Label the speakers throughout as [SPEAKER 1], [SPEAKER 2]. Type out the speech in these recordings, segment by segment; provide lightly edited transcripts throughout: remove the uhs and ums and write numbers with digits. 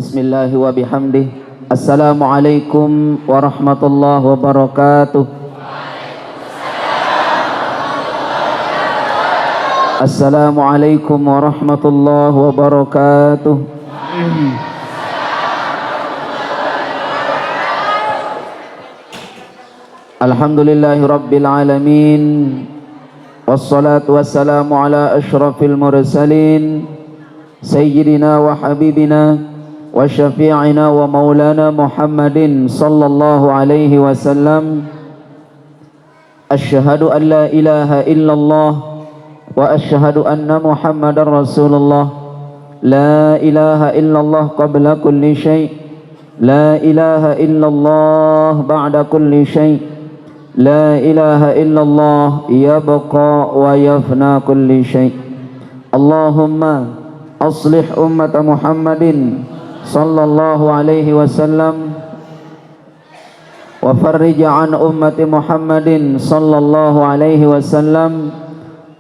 [SPEAKER 1] Bismillahi wa bihamdih. Assalamualaikum warahmatullahi wabarakatuh. Assalamualaikum warahmatullahi wabarakatuh. Alhamdulillahi rabbil alamin. Wassalatu wassalamu ala ashrafil mursalin sayyidina wa habibina wa syafi'ina wa maulana Muhammadin sallallahu alaihi wasallam. Asyhadu an la ilaha illallah wa asyhadu anna Muhammadar Rasulullah. La ilaha illallah qabla kulli syai', la ilaha illallah ba'da kulli syai', la ilaha illallah yabqa wa yafna kulli syai'. Allahumma aslih ummata Muhammadin sallallahu alaihi wasallam wa farrij an ummati Muhammadin sallallahu alaihi wasallam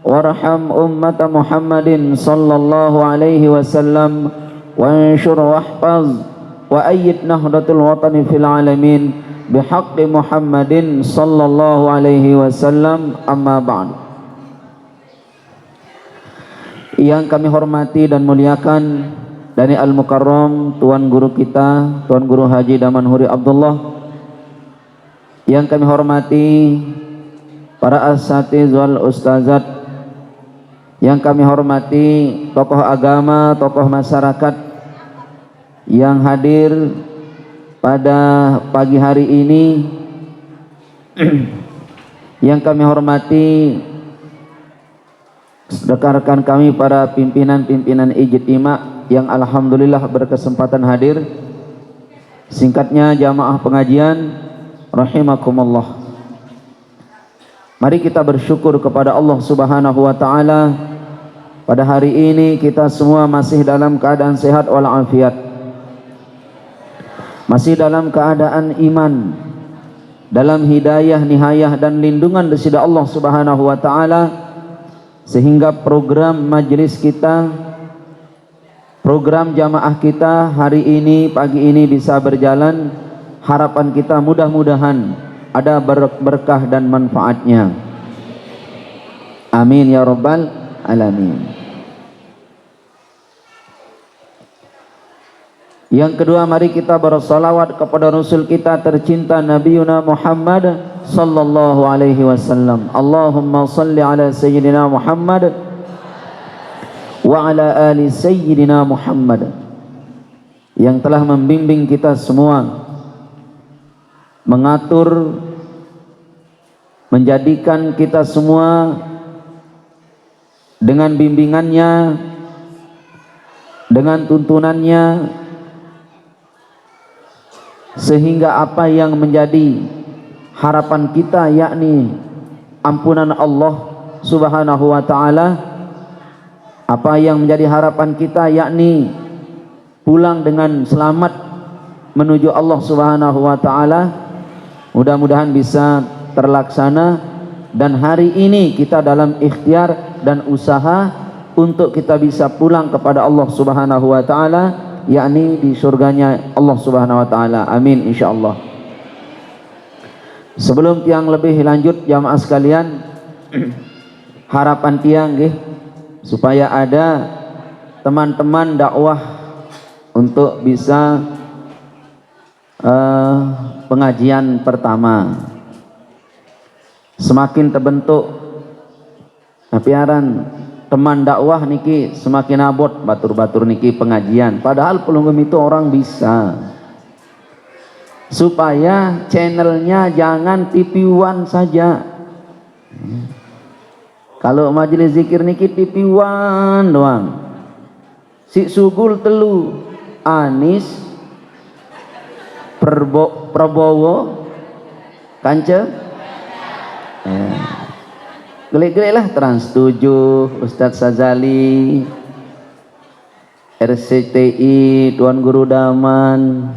[SPEAKER 1] warham ummata Muhammadin sallallahu alaihi wasallam wa anshur wahfaz wa ayyid nahdatul watani fil alamin bihaqqi Muhammadin sallallahu alaihi wasallam. Amma ba'd. Yang kami hormati dan muliakan dari Al-Mukarram Tuan Guru kita, Tuan Guru Haji Damanhuri Abdullah. Yang kami hormati para asatiz wal ustazat. Yang kami hormati tokoh agama, tokoh masyarakat yang hadir pada pagi hari ini. Yang kami hormati rekan-rekan kami para pimpinan-pimpinan ijtima yang alhamdulillah berkesempatan hadir. Singkatnya jamaah pengajian rahimakumullah. Mari kita bersyukur kepada Allah Subhanahu wa taala. Pada hari ini kita semua masih dalam keadaan sehat walafiat. Masih dalam keadaan iman, dalam hidayah, nihayah dan lindungan dari Allah Subhanahu wa taala, sehingga program majelis kita, program jamaah kita hari ini, pagi ini bisa berjalan. Harapan kita mudah-mudahan ada berkah dan manfaatnya. Amin ya rabbal alamin. Yang kedua, mari kita bersalawat kepada Rasul kita tercinta Nabiuna Muhammad sallallahu alaihi wasallam. Allahumma salli ala sayyidina Muhammad wa ala ali sayyidina Muhammad, yang telah membimbing kita semua, mengatur, menjadikan kita semua dengan bimbingannya, dengan tuntunannya, sehingga apa yang menjadi harapan kita, yakni ampunan Allah Subhanahu wa ta'ala, apa yang menjadi harapan kita, yakni pulang dengan selamat menuju Allah Subhanahu wa ta'ala, mudah-mudahan bisa terlaksana. Dan hari ini kita dalam ikhtiar dan usaha untuk kita bisa pulang kepada Allah Subhanahu wa ta'ala, yakni di surganya Allah Subhanahu wa ta'ala. Amin insyaallah. Sebelum tiang lebih lanjut jamaah sekalian, harapan tiang supaya ada teman-teman dakwah untuk bisa pengajian pertama. Semakin terbentuk piaran teman dakwah niki, semakin abot batur-batur niki pengajian. Padahal pelunggum itu orang bisa, supaya channelnya jangan TV One saja. Kalau majelis zikir niki TV One doang. Si sugul telu Anis Prabowo Kance Gelik-gelik lah Trans 7, Ustadz Sazali, RCTI, Tuan Guru Daman,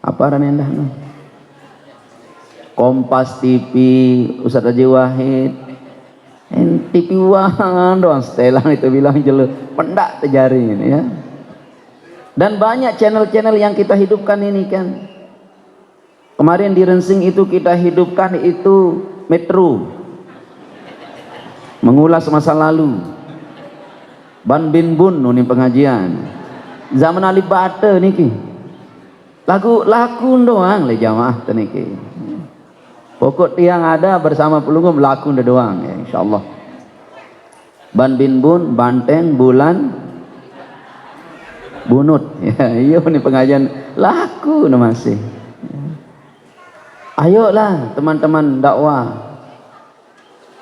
[SPEAKER 1] apa ranendah no? Kompas TV, Ustadz Haji Wahid, TV Wang doang setelah itu bilang jelu pendak terjari ini ya. Dan banyak channel-channel yang kita hidupkan ini kan. Kemarin di Rensing itu kita hidupkan itu Metro, mengulas masa lalu. Ban Bin Bun nih pengajian. Zaman Alif Bata niki. Lagu doang le jamaah niki. Pokok tiang ada bersama pelunggu laku doang ya insyaallah. Ban Bin Bun, Banteng, Bulan, Bunut. Ya, iya nih pengajian laku masih. Ayolah teman-teman dakwah.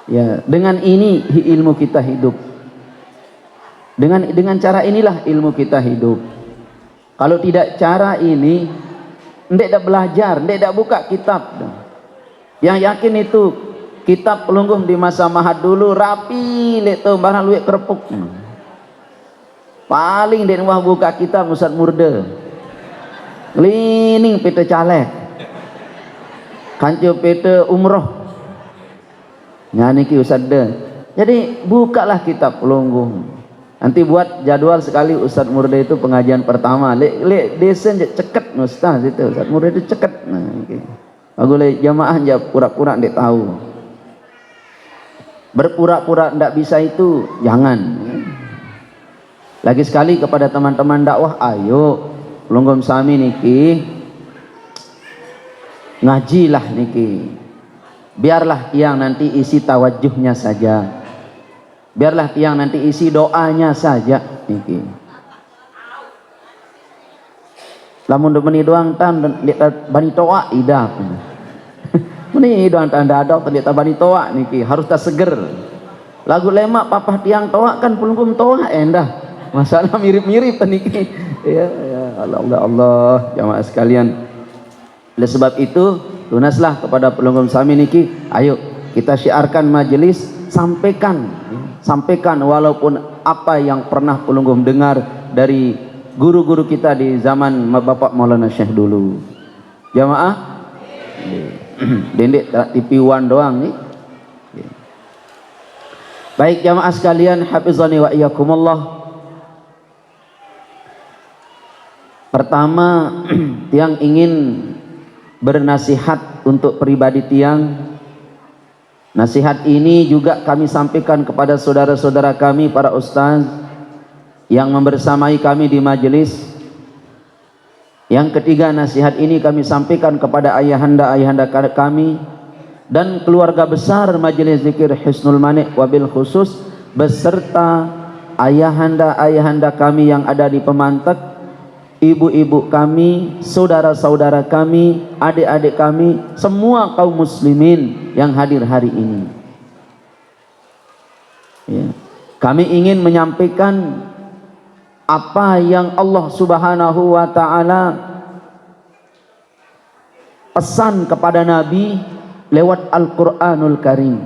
[SPEAKER 1] Ya, dengan ini ilmu kita hidup. Dengan cara inilah ilmu kita hidup. Kalau tidak cara ini, ndak belajar, ndak buka kitab. Yang yakin itu kitab pelungguh di masa Mahat dulu rapi lek tu barang luwek kerepuk. Paling den wah buka kitab Ustaz Murde. Lining pete caleg. Kancu pete umroh. Nyani ki Ustaz de. Jadi bukalah kitab pelungguh. Nanti buat jadwal sekali Ustaz Murde itu pengajian pertama. Lek desen ceket Ustaz itu. Ustaz Murde itu ceket. Nah, okay. Aku le jamaah aja pura-pura ndak tahu. Berpura-pura ndak bisa itu jangan. Lagi sekali kepada teman-teman dakwah, ayo pelunggum sami niki ngajilah niki. Biarlah yang nanti isi tawajuhnya saja. Biarlah yang nanti isi doanya saja niki. Lamun meni doang tan bani toa ida. Meni doang tan dadok tadi bani toa niki harus tak seger. Lagu lemak papah tiang toa kan pelungkum toa endah. Masalah mirip-mirip niki. Ya Allah jamaah sekalian. Oleh sebab itu lunaslah kepada pelungkum sami niki, ayo kita syiarkan majelis, sampaikan walaupun apa yang pernah pelungkum dengar dari guru-guru kita di zaman Bapak Maulana Syekh dulu. Jamaah dendek tipiwan doang nih. Baik jamaah sekalian, hafizani wa iyyakumullah. Pertama, tiang ingin bernasihat untuk pribadi tiang. Nasihat ini juga kami sampaikan kepada saudara-saudara kami para ustaz yang membersamai kami di majelis. Yang ketiga, nasihat ini kami sampaikan kepada ayahanda kami dan keluarga besar majelis zikir Hisnul Manik wabil khusus beserta ayahanda kami yang ada di Pemantek, ibu-ibu kami, saudara-saudara kami, adik-adik kami, semua kaum muslimin yang hadir hari ini. Ya. Kami ingin menyampaikan apa yang Allah Subhanahu wa ta'ala pesan kepada Nabi lewat Al-Quranul Karim.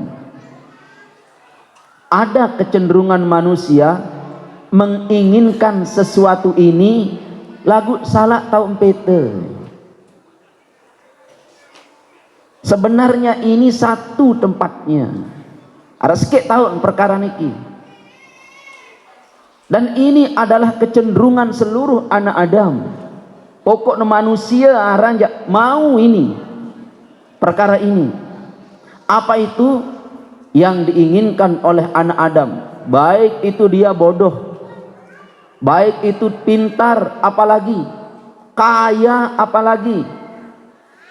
[SPEAKER 1] Ada kecenderungan manusia menginginkan sesuatu ini lagu salah tau empete. Sebenarnya ini satu tempatnya. Ada sikit tahun perkara niki. Dan ini adalah kecenderungan seluruh anak Adam. Pokok manusia ranjak mau ini. Perkara ini. Apa itu yang diinginkan oleh anak Adam? Baik itu dia bodoh, baik itu pintar, apalagi kaya, apalagi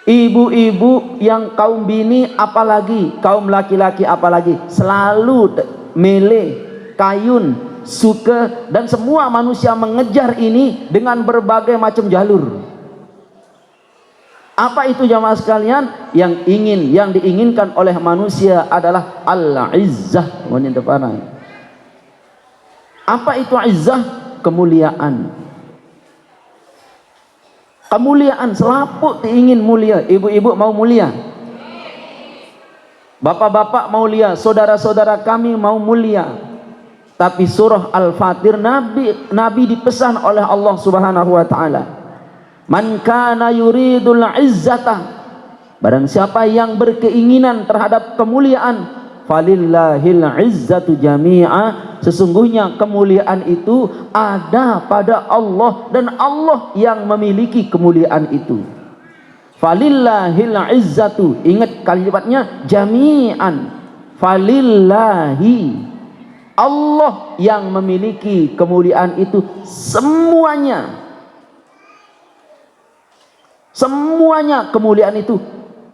[SPEAKER 1] ibu-ibu yang kaum bini, apalagi kaum laki-laki, apalagi selalu milih kayun, suka, dan semua manusia mengejar ini dengan berbagai macam jalur. Apa itu jamaah sekalian? Yang diinginkan oleh manusia adalah al-izzah. Apa itu izzah? Kemuliaan. Kemuliaan selaput ingin mulia. Ibu-ibu mau mulia? bapak-bapak mau mulia, saudara-saudara kami mau mulia. Tapi surah Al-Fatir, Nabi dipesan oleh Allah Subhanahu wa taala, man kana yuridul izzata, barang siapa yang berkeinginan terhadap kemuliaan, falillahil izzatu jami'a, sesungguhnya kemuliaan itu ada pada Allah dan Allah yang memiliki kemuliaan itu. Falillahil izzatu, ingat kalimatnya jami'an, falillahi, Allah yang memiliki kemuliaan itu semuanya. Semuanya kemuliaan itu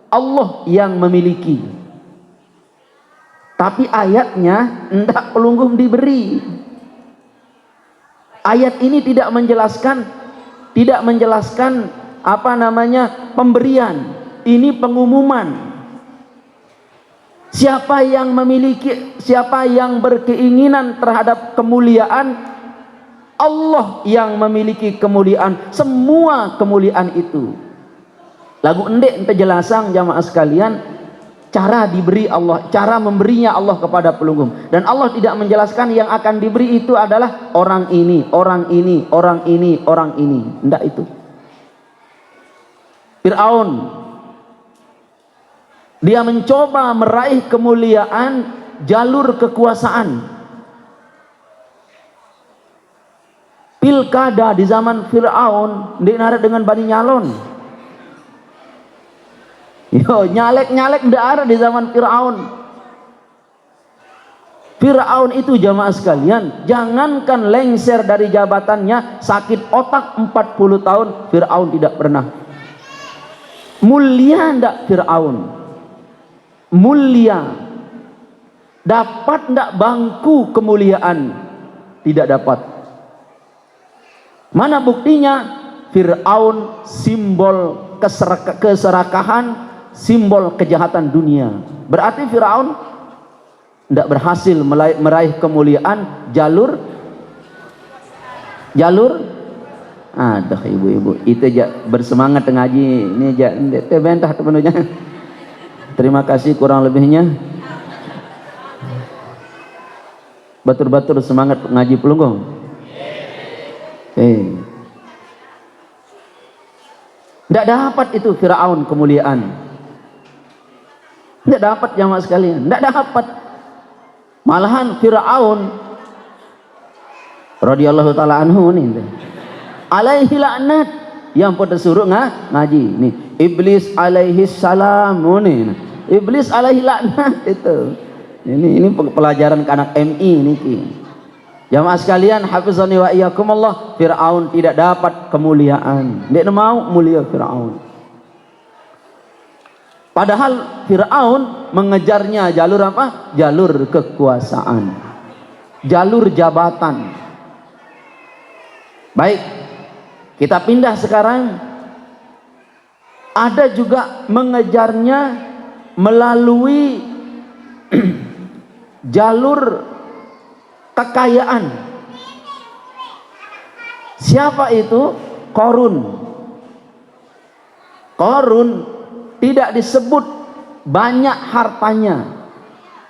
[SPEAKER 1] Allah yang memiliki. Tapi ayatnya hendak pelunggung diberi. Ayat ini tidak menjelaskan apa namanya pemberian. Ini pengumuman. Siapa yang memiliki, siapa yang berkeinginan terhadap kemuliaan, Allah yang memiliki kemuliaan, semua kemuliaan itu. Lagu endek ente jelasang jamaah sekalian, cara diberi Allah, cara memberinya Allah kepada pelunggung. Dan Allah tidak menjelaskan yang akan diberi itu adalah orang ini, orang ini, orang ini, orang ini. Enggak itu. Fir'aun, dia mencoba meraih kemuliaan jalur kekuasaan. Pilkada di zaman Fir'aun dinara dengan Bani Nyalon. Yo, nyalek-nyalek ndak ada di zaman Fir'aun. Fir'aun itu jamaah sekalian, jangankan lengser dari jabatannya, sakit otak 40 tahun Fir'aun tidak pernah. Mulia ndak Fir'aun? Mulia. Dapat ndak bangku kemuliaan? Tidak dapat. Mana buktinya? Fir'aun simbol keserakahan, simbol kejahatan dunia. Berarti Fir'aun tidak berhasil meraih kemuliaan jalur aduh ibu-ibu itu aja bersemangat ngaji ini aja bentah temennya. Terima kasih, kurang lebihnya batur-batur semangat ngaji pelunggung. Tidak dapat itu Fir'aun kemuliaan. Tidak dapat jamaah sekalian, tidak dapat. Malahan Fir'aun radhiyallahu taala anhu nih, alaihi laknat, yang pada suruh ngaji nih, iblis alaihi salam nih, iblis alaihi laknat itu. Ini pelajaran ke anak MI niki. Jamaah sekalian, hafizani wa iyyakumullah, Fir'aun tidak dapat kemuliaan. Dia mau mulia Fir'aun. Padahal Fir'aun mengejarnya jalur apa? Jalur kekuasaan, jalur jabatan. Baik, kita pindah sekarang. Ada juga mengejarnya melalui jalur kekayaan. Siapa itu? Qarun. Qarun tidak disebut banyak hartanya,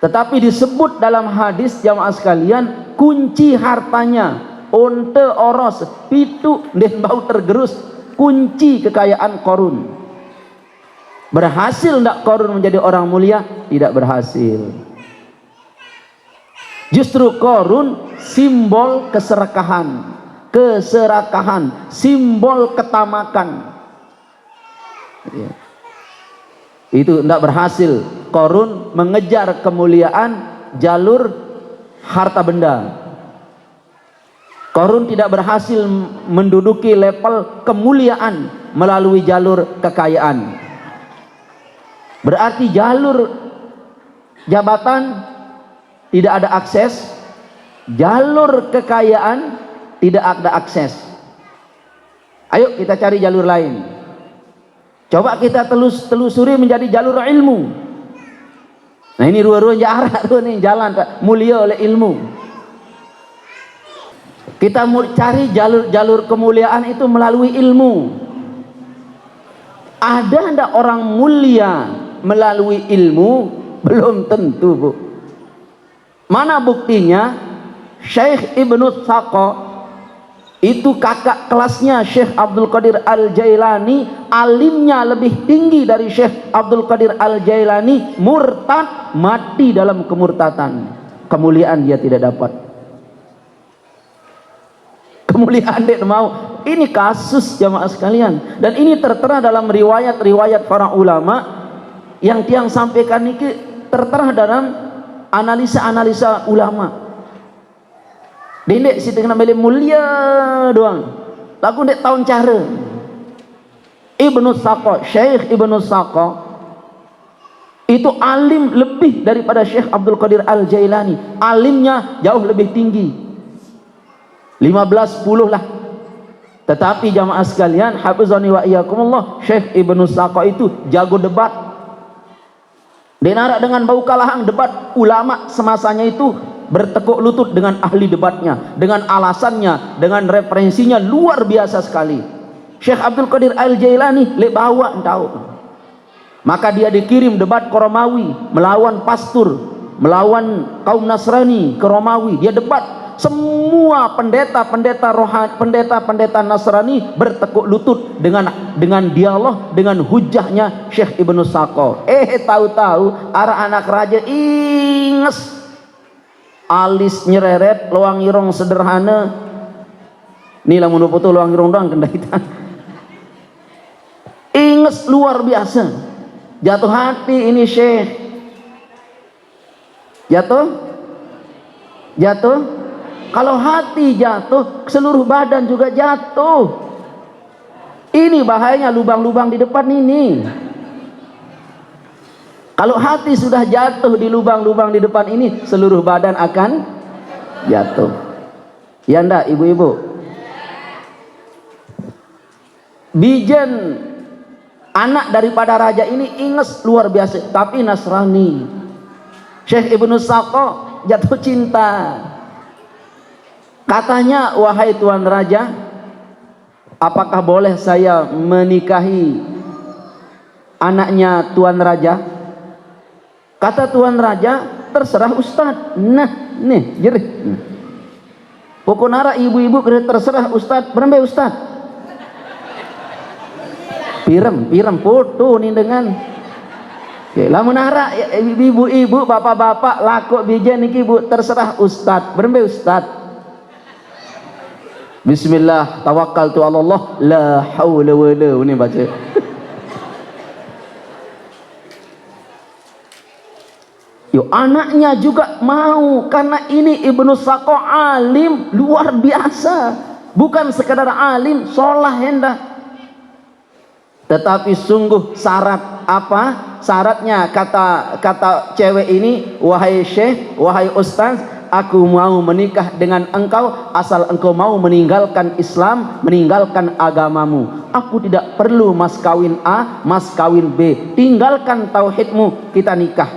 [SPEAKER 1] tetapi disebut dalam hadis jamaah sekalian, kunci hartanya onte oros pitu dan bau tergerus, kunci kekayaan Qarun. Berhasil tidak Qarun menjadi orang mulia? Tidak berhasil. Justru Qarun simbol keserakahan, simbol ketamakan. Itu tidak berhasil. Qarun mengejar kemuliaan jalur harta benda. Qarun tidak berhasil menduduki level kemuliaan melalui jalur kekayaan. Berarti jalur jabatan tidak ada akses, jalur kekayaan tidak ada akses. Ayo kita cari jalur lain. Coba kita telusuri menjadi jalur ilmu. Nah ini dua-duanya arah tuh nih jalan mulia oleh ilmu. Kita mau cari jalur kemuliaan itu melalui ilmu. Ada ndak orang mulia melalui ilmu? Belum tentu, Bu. Mana buktinya? Syekh Ibnu Saqo itu kakak kelasnya Syekh Abdul Qadir Al-Jailani, alimnya lebih tinggi dari Syekh Abdul Qadir Al-Jailani, murtad, mati dalam kemurtatan. Kemuliaan dia tidak dapat. Kemuliaan dia mau. Ini kasus jamaah sekalian, dan ini tertera dalam riwayat-riwayat para ulama yang tiang sampaikan ini, tertera dalam analisa-analisa ulama. Dindek si tengah beli mulia doang. Lagu dek tahun cara. Ibnu Saqo, Syekh Ibnu Saqo itu alim lebih daripada Syekh Abdul Qadir Al-Jailani. Alimnya jauh lebih tinggi. 15-10 lah. Tetapi jamaah sekalian, hafizani wa iyyakumullah, Syekh Ibnu Saqo itu jago debat. Denarak dengan bau kalahang debat ulama semasanya itu, bertekuk lutut dengan ahli debatnya, dengan alasannya, dengan referensinya luar biasa sekali. Syekh Abdul Qadir Al-Jailani le bawa tahu. Maka dia dikirim debat ke Romawi, melawan pastur, melawan kaum Nasrani ke Romawi. Dia debat, semua pendeta-pendeta rohani, pendeta-pendeta Nasrani bertekuk lutut dengan dialog, dengan hujahnya Syekh Ibnu Saqo. Tahu-tahu arah anak raja inges, alis nyereret, loang irong sederhana. Inilah mun foto loang irong doang kendaitan. Inges luar biasa. Jatuh hati ini Syekh. Jatuh. Kalau hati jatuh, seluruh badan juga jatuh. Ini bahayanya lubang-lubang di depan ini. Kalau hati sudah jatuh di lubang-lubang di depan ini, seluruh badan akan jatuh. Ya ndak ibu-ibu? Bijen anak daripada raja ini inges luar biasa, tapi Nasrani. Syekh Ibnu Saqo jatuh cinta. Katanya, wahai Tuan Raja, apakah boleh saya menikahi anaknya Tuan Raja? Kata Tuan Raja, terserah Ustadz. Nah, nih, jerih. Pokoknya ibu-ibu terserah Ustadz. Berembe Ustadz. Pirem foto nih dengan. Oke, lamun nara ibu-ibu, bapak-bapak, lakuk bijen niki Bu, terserah Ustadz. Berembe Ustadz. Bismillah, tawakkaltu 'ala Allah, la haula wala, ini baca. Yo, anaknya juga mau, karena ini Ibnu Saqo alim luar biasa, bukan sekadar alim, sholah hendak. Tetapi sungguh syarat apa? Syaratnya kata cewek ini, wahai Syekh, wahai Ustaz, aku mau menikah dengan engkau asal engkau mau meninggalkan Islam, meninggalkan agamamu. Aku tidak perlu mas kawin A, mas kawin B. Tinggalkan tauhidmu, kita nikah.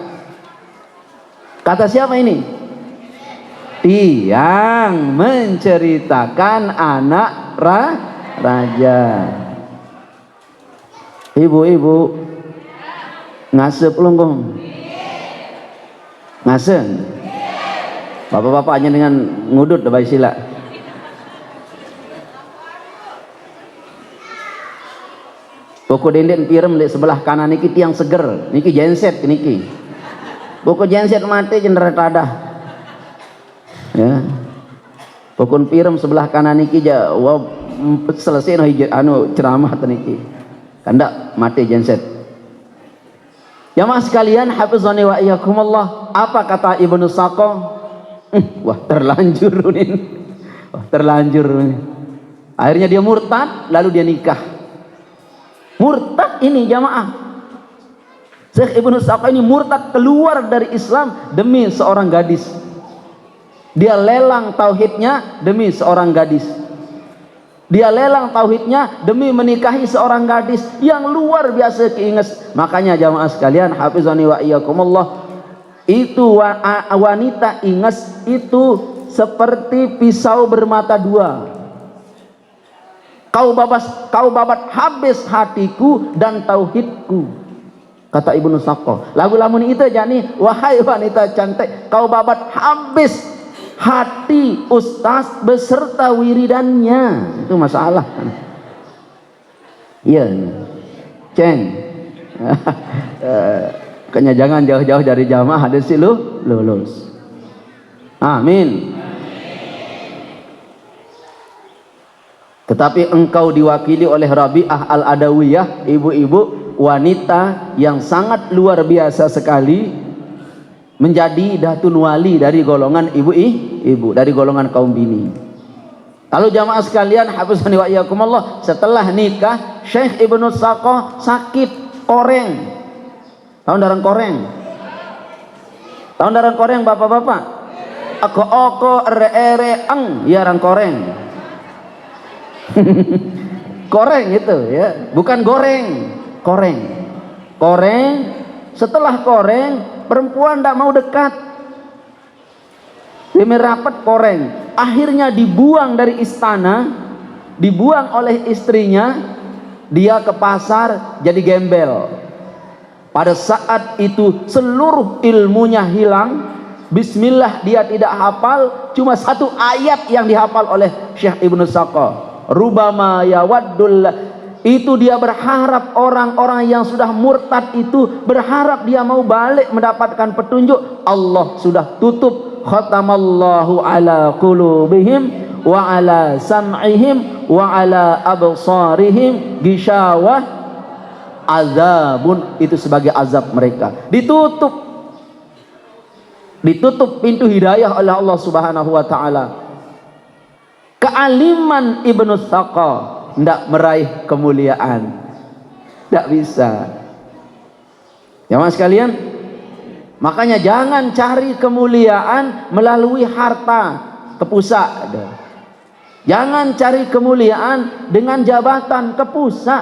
[SPEAKER 1] Kata siapa ini? Tiang menceritakan anak raja. Ibu-ibu ngase pelungkung? Ngase? Bapak-bapaknya dengan ngudut dabai sila. Pokok denden pirem di sebelah kanan niki tiang seger, niki genset niki. Pokok genset mati jenderal tadah. Ya. Pokok pirem sebelah kanan niki ja selesai anu ceramah niki. Kandak mati genset. Jamaah sekalian, hafizani wa iyyakumullah, apa kata Ibnu Saqo? Wah, terlanjur nih. Wah, terlanjur nih. Akhirnya dia murtad, lalu dia nikah. Murtad ini jamaah. Syekh Ibnu Saqo ini murtad, keluar dari Islam demi seorang gadis. Dia lelang tauhidnya demi seorang gadis. Dia lelang tauhidnya demi menikahi seorang gadis yang luar biasa keinges. Makanya jamaah sekalian, hafizani wa iyyakumullah, itu wanita inges itu seperti pisau bermata dua. Kau babat habis hatiku dan tauhidku. Kata Ibnu Saqqah, lagu lamun itu jani, wahai wanita cantik, kau babat habis hati ustaz beserta wiridannya. Itu masalah. Iya, ceng. Kayaknya jangan jauh-jauh dari jamaah, hadis lu lulus. Amin. Tetapi engkau diwakili oleh Rabi'ah Al-Adawiyah, ibu-ibu wanita yang sangat luar biasa sekali, menjadi datun wali dari golongan ibu, dari golongan kaum bini. Lalu jamaah sekalian, hafizani wa iyyakumullah, setelah nikah Syekh Ibnu Saqqah sakit koreng. Tahun darang koreng. Tahun darang koreng bapak-bapak. Oko ere ang ya rang koreng. Koreng itu ya, bukan goreng. Koreng. Setelah koreng, perempuan tidak mau dekat. Dia merapat koreng. Akhirnya dibuang dari istana, dibuang oleh istrinya. Dia ke pasar jadi gembel. Pada saat itu seluruh ilmunya hilang. Bismillah dia tidak hafal, cuma satu ayat yang dihafal oleh Syekh Ibnu Saqqah. Rubama yawaddul, itu dia berharap orang-orang yang sudah murtad itu berharap dia mau balik mendapatkan petunjuk. Allah sudah tutup, khatamallahu ala qulubihim wa ala sam'ihim wa ala absarihim gishawah azabun, itu sebagai azab mereka. Ditutup pintu hidayah oleh Allah Subhanahu wa taala. Kealiman Ibnu Saqqah tidak meraih kemuliaan, tidak bisa. Jamaah sekalian, makanya jangan cari kemuliaan melalui harta kepusa. Jangan cari kemuliaan dengan jabatan kepusa.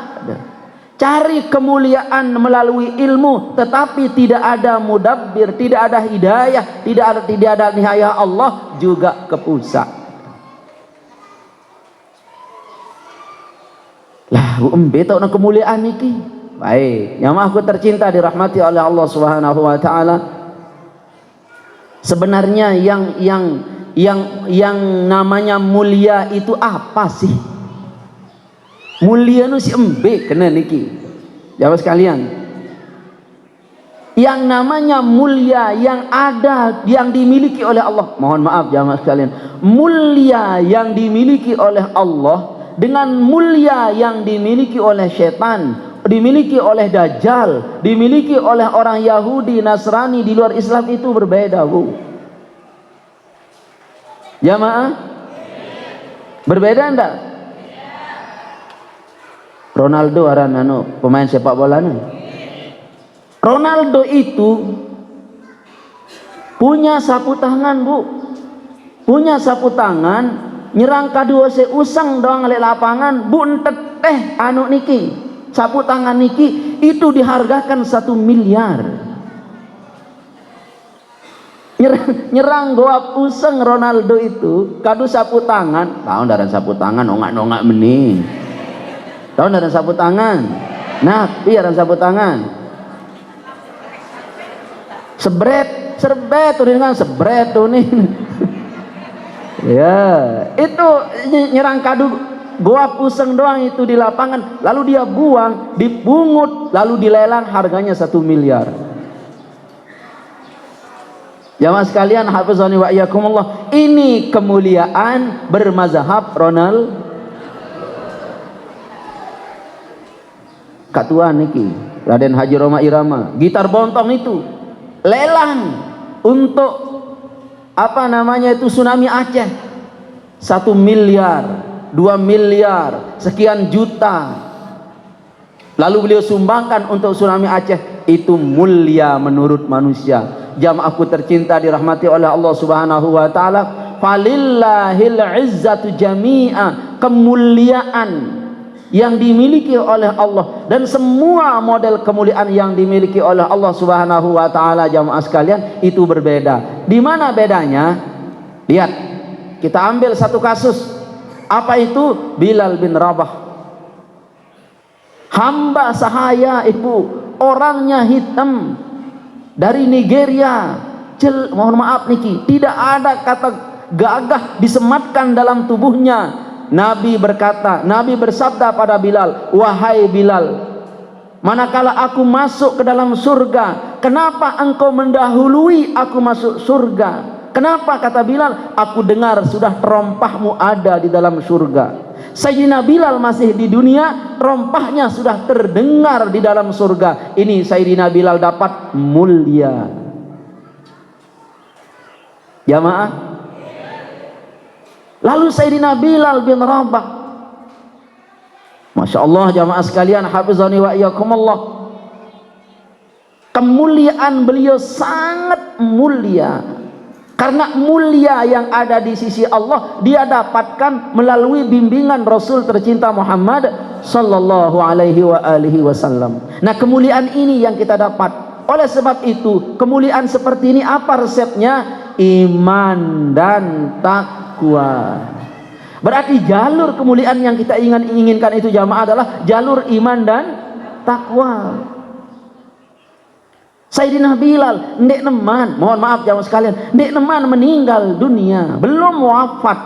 [SPEAKER 1] Cari kemuliaan melalui ilmu, tetapi tidak ada mudabbir, tidak ada hidayah, tidak ada nihayah Allah, juga kepusa. Lah, embe tau nang kemuliaan niki. Baik, jamaahku tercinta dirahmati oleh Allah Subhanahu wa taala. Sebenarnya yang namanya mulia itu apa sih? Mulia nu si embe kena niki. Jawab sekalian. Yang namanya mulia yang ada, yang dimiliki oleh Allah. Mohon maaf jamaah sekalian. Mulia yang dimiliki oleh Allah dengan mulia yang dimiliki oleh setan, dimiliki oleh Dajjal, dimiliki oleh orang Yahudi, Nasrani di luar Islam itu berbeda, Bu. Jamaah? Berbeda enggak? Ronaldo aran pemain sepak bola anu. Ronaldo itu punya sapu tangan, Bu. Punya sapu tangan, nyerang kadua seusang doang lek lapangan, Bu entet teh anu niki. Sapu tangan niki itu dihargakan 1 miliar. Nyerang goap useng Ronaldo itu kadu sapu tangan. Tahun daran sapu tangan nongak-nongak meni. Tahu ada sapu tangan? Nah, biar sapu tangan. Sebret tuh dengan sebret tuh nih. Ya, itu nyerang kadu goa puseng doang itu di lapangan, lalu dia buang, dipungut, lalu dilelang harganya 1 miliar. Jamaah sekalian, hafizani wa iyyakumullah, ini kemuliaan bermazhab Ronald. Katuan niki Raden Haji Roma Irama, gitar bontong itu lelang untuk apa namanya itu tsunami Aceh, 1 miliar, 2 miliar, sekian juta. Lalu beliau sumbangkan untuk tsunami Aceh. Itu mulia menurut manusia. Jamaahku tercinta dirahmati oleh Allah Subhanahu wa taala, falillahil izzatu jami'a, kemuliaan yang dimiliki oleh Allah dan semua model kemuliaan yang dimiliki oleh Allah Subhanahu wa taala, jamaah sekalian, itu berbeda. Di mana bedanya? Lihat, kita ambil satu kasus. Apa itu? Bilal bin Rabah, hamba sahaya, ibu, orangnya hitam dari Nigeria, mohon maaf niki, tidak ada kata gagah disematkan dalam tubuhnya. Nabi berkata, Nabi bersabda pada Bilal, wahai Bilal, manakala aku masuk ke dalam surga, kenapa engkau mendahului aku masuk surga? Kenapa? Kata Bilal, aku dengar sudah terompahmu ada di dalam surga. Sayyidina Bilal masih di dunia, terompahnya sudah terdengar di dalam surga. Ini Sayyidina Bilal dapat mulia. Jamaah. Lalu Sayyidina Bilal bin Rabah, Masya Allah jamaah sekalian, hafizani wa iyyakumullah, kemuliaan beliau sangat mulia. Karena mulia yang ada di sisi Allah dia dapatkan melalui bimbingan Rasul tercinta Muhammad sallallahu alaihi wasallam. Nah, kemuliaan ini yang kita dapat. Oleh sebab itu, kemuliaan seperti ini apa resepnya? Iman dan takwa. Berarti jalur kemuliaan yang kita inginkan itu jamaah adalah jalur iman dan takwa. Sayyidina Bilal ndek neman, mohon maaf jamaah sekalian, ndek neman meninggal dunia, belum wafat.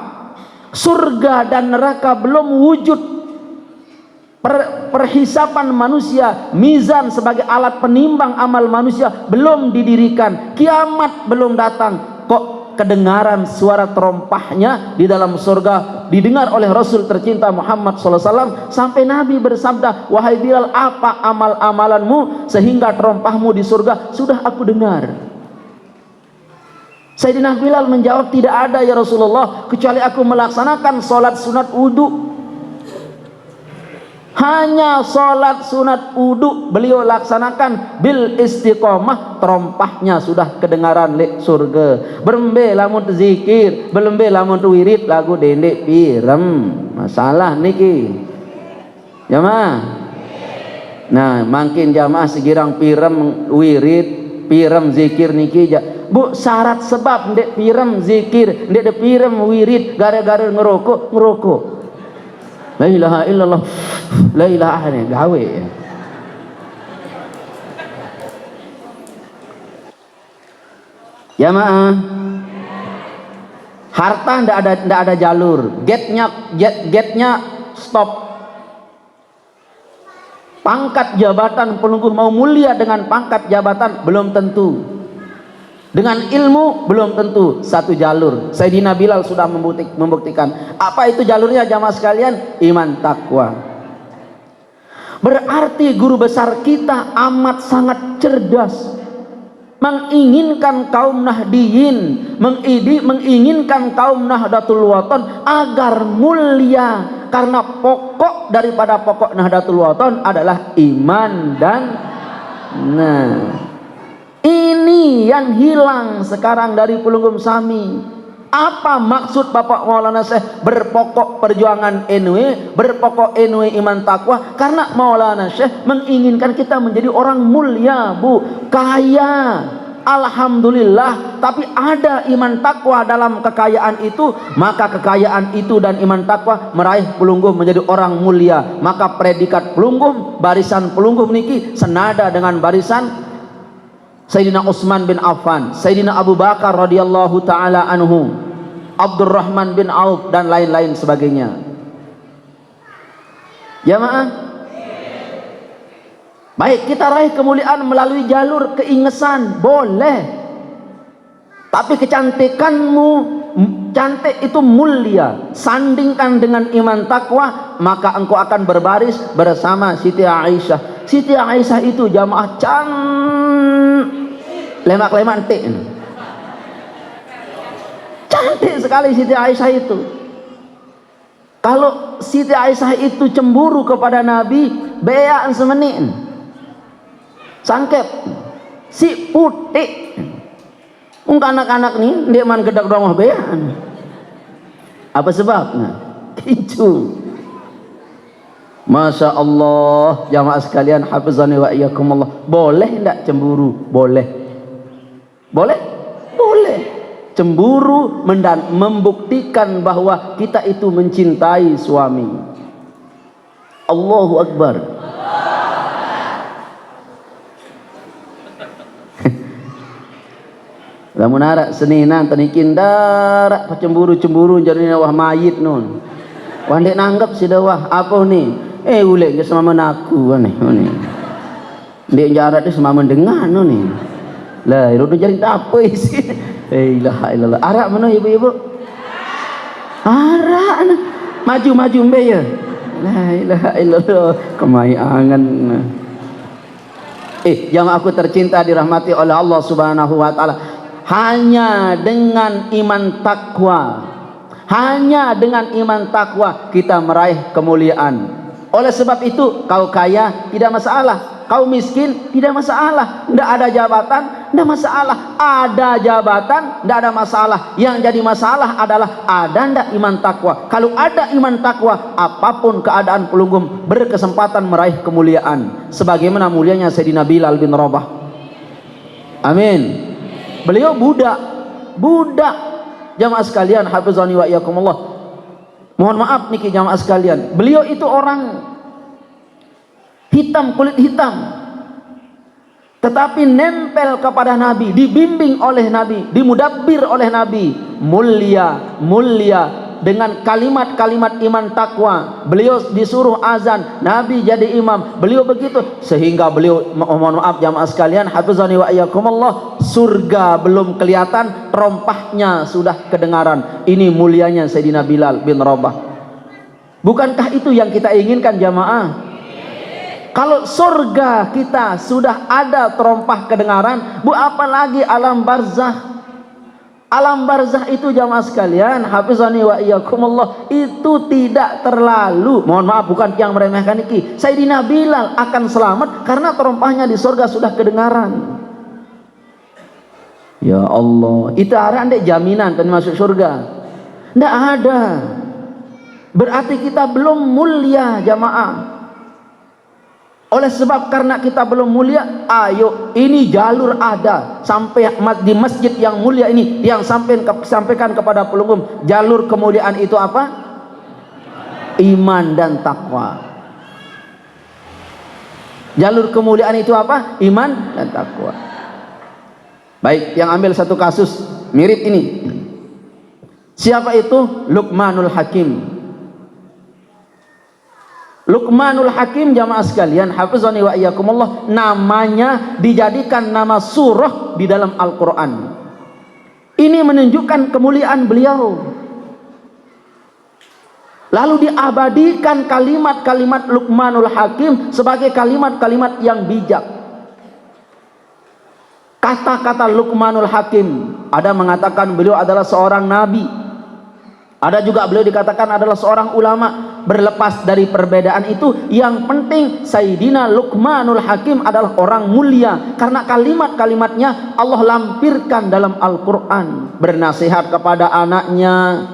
[SPEAKER 1] Surga dan neraka belum wujud. Perhisapan manusia, mizan sebagai alat penimbang amal manusia belum didirikan, kiamat belum datang, kok kedengaran suara terompahnya di dalam surga didengar oleh Rasul tercinta Muhammad SAW, sampai Nabi bersabda, wahai Bilal, apa amal-amalanmu sehingga terompahmu di surga? Sudah aku dengar. Sayyidina Bilal menjawab, tidak ada ya Rasulullah, kecuali aku melaksanakan sholat sunat wudu. Hanya sholat sunat wudu beliau laksanakan bil istiqomah, terompahnya sudah kedengaran lek surga. Berembe lamun zikir, berembe lamun wirid lagu dendek pirem. Masalah niki jamaah. Nah, makin jamaah segirang pirem wirid, pirem zikir niki bu, syarat sebab ndek pirem zikir, ndek pirem wirid gara-gara ngerokok. La ilaha illallah, la ilaha illallah, gawe ya. Jamaah, harta ndak ada jalur, getnya stop. Pangkat jabatan penunggu mau mulia dengan pangkat jabatan belum tentu. Dengan ilmu belum tentu satu jalur. Sayyidina Bilal sudah membuktikan. Apa itu jalurnya jamaah sekalian? Iman takwa. Berarti guru besar kita amat sangat cerdas, menginginkan kaum Nahdiyin, menginginkan kaum Nahdlatul Wathon agar mulia. Karena pokok daripada pokok Nahdlatul Wathon adalah iman dan ini yang hilang sekarang dari Pelunggung Sami. Apa maksud Bapak Maulana Syekh berpokok perjuangan NW, berpokok NW iman takwa? Karena Maulana Syekh menginginkan kita menjadi orang mulia, bu, kaya, alhamdulillah, tapi ada iman takwa dalam kekayaan itu, maka kekayaan itu dan iman takwa meraih Pelunggung menjadi orang mulia. Maka predikat Pelunggung, barisan Pelunggung niki senada dengan barisan Sayyidina Utsman bin Affan, Sayyidina Abu Bakar radhiyallahu taala anhu, Abdurrahman bin Auf dan lain-lain sebagainya. Jamaah, baik, kita raih kemuliaan melalui jalur keingesan boleh, tapi kecantikanmu, cantik itu mulia, sandingkan dengan iman takwa, maka engkau akan berbaris bersama Siti Aisyah. Siti Aisyah itu jamaah lemak-lemak cantik sekali Siti Aisyah itu. Kalau Siti Aisyah itu cemburu kepada Nabi, beak semenin sangkep si putih. Anak-anak nih dia man gedak dongah beak. Apa sebabnya? Kincu. Masya Allah jamaah sekalian, hafizani wa iyyakumullah. Boleh tidak cemburu? Boleh. Boleh? Boleh. Cemburu membuktikan bahwa kita itu mencintai suami. Allahu Akbar. Lamun arak seninan tenikin darak cemburu-cemburu jadi wah mayit nun. Wandek nanggap si dawah apa nih? Ule ge sama menaku nih. Dia jarak dia sama mendengar nih. Lah, itu jadi apa sih? Ilaha illallah. Arak mana ibu-ibu? Arak maju-maju mbe ya. La ilaha illallah. Kemai angan. Yang aku tercinta dirahmati oleh Allah Subhanahu wa taala. Hanya dengan iman takwa, hanya dengan iman takwa kita meraih kemuliaan. Oleh sebab itu, kau kaya tidak masalah, kau miskin tidak masalah, tidak ada jabatan tidak masalah, ada jabatan tidak ada masalah. Yang jadi masalah adalah ada tidak iman takwa. Kalau ada iman takwa, apapun keadaan pelunggung berkesempatan meraih kemuliaan, sebagaimana mulianya Sayyidina Bilal bin Rabah. Amin. Beliau budak jamaah sekalian, hafizani wa iyyakumullah. Mohon maaf niki jamaah sekalian, beliau itu orang hitam, kulit hitam, tetapi nempel kepada Nabi, dibimbing oleh Nabi, dimudabbir oleh Nabi, mulia dengan kalimat-kalimat iman takwa. Beliau disuruh azan, Nabi jadi imam, beliau begitu, sehingga beliau, mohon maaf jamaah sekalian, hafizani wa iyyakumullah, surga belum kelihatan, rompahnya sudah kedengaran. Ini mulianya Sayyidina Bilal bin Rabah. Bukankah itu yang kita inginkan jamaah? Kalau surga kita sudah ada terompah kedengaran, bu apa lagi alam barzah? Alam barzah itu jamaah sekalian, hafizani wa iyyakumullah, itu tidak terlalu, mohon maaf bukan yang meremehkan iki, Sayyidina Bilal akan selamat karena terompahnya di surga sudah kedengaran. Ya Allah, itu ada jaminan dan masuk surga? Tidak ada. Berarti kita belum mulia jamaah. Oleh sebab karena kita belum mulia, ayo ini jalur ada sampai di masjid yang mulia ini, yang sampaikan kepada pelunggung, jalur kemuliaan itu apa? Iman dan takwa. Jalur kemuliaan itu apa? Iman dan takwa. Baik, yang ambil satu kasus mirip ini. Siapa itu? Luqmanul Hakim. Luqmanul Hakim jamaah sekalian, hafizani wa iyyakumullah, namanya dijadikan nama surah di dalam Al-Quran. Ini menunjukkan kemuliaan beliau. Lalu diabadikan kalimat-kalimat Luqmanul Hakim sebagai kalimat-kalimat yang bijak. Kata-kata Luqmanul Hakim, ada mengatakan beliau adalah seorang nabi, ada juga beliau dikatakan adalah seorang ulama. Berlepas dari perbedaan itu, yang penting Sayyidina Luqmanul Hakim adalah orang mulia karena kalimat-kalimatnya Allah lampirkan dalam Al-Quran. Bernasihat kepada anaknya.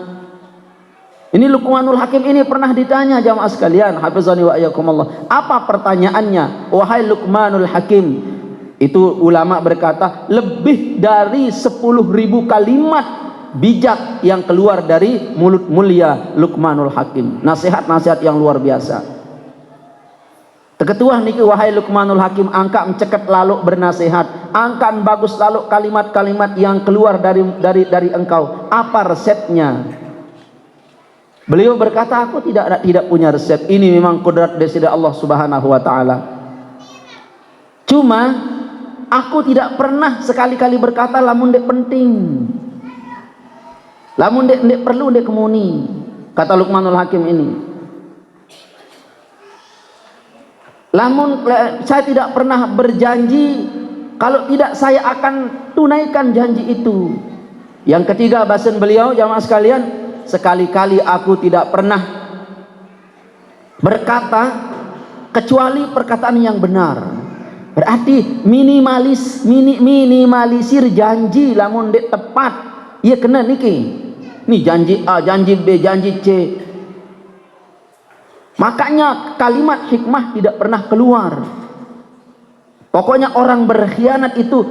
[SPEAKER 1] Ini Luqmanul Hakim ini pernah ditanya jamaah sekalian, hafizani wa iyyakumullah. Apa pertanyaannya? Wahai Luqmanul Hakim, itu ulama berkata lebih dari 10.000 kalimat bijak yang keluar dari mulut mulia Luqmanul Hakim. Nasihat-nasihat yang luar biasa. Ketua niki wahai Luqmanul Hakim, angka menceket lalu bernasihat, angka bagus lalu kalimat-kalimat yang keluar dari engkau. Apa resepnya? Beliau berkata, aku tidak punya resep. Ini memang kudrat dari Allah Subhanahu wa taala. Cuma aku tidak pernah sekali-kali berkata lamun dek penting. Lamun dek perlu dek kemuni, kata Luqmanul Hakim ini. Lamun saya tidak pernah berjanji kalau tidak saya akan tunaikan janji itu. Yang ketiga bahasan beliau jamaah sekalian, sekali-kali aku tidak pernah berkata kecuali perkataan yang benar. Berarti minimalisir janji lamun dek tepat. Iya kena niki. Nih janji A, janji B, janji C. Makanya kalimat hikmah tidak pernah keluar. Pokoknya orang berkhianat itu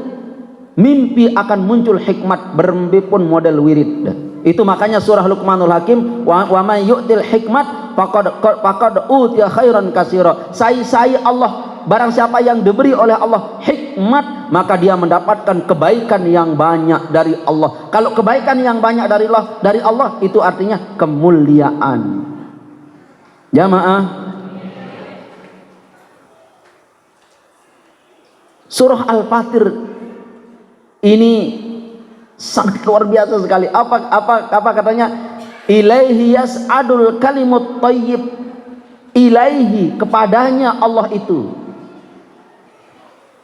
[SPEAKER 1] mimpi akan muncul hikmat, berembe pun model wirid. Itu makanya surah Luqmanul Hakim, wa may yu'til hikmat faqad utiya khairan katsira. Sai Allah Barang siapa yang diberi oleh Allah hikmat, maka dia mendapatkan kebaikan yang banyak dari Allah. Kalau kebaikan yang banyak dari Allah itu artinya kemuliaan. Jamaah, surah Al-Fatir ini sangat luar biasa sekali. Apa katanya? Ilaihi yas'adul kalimut thayyib. Ilaihi, kepadanya Allah itu.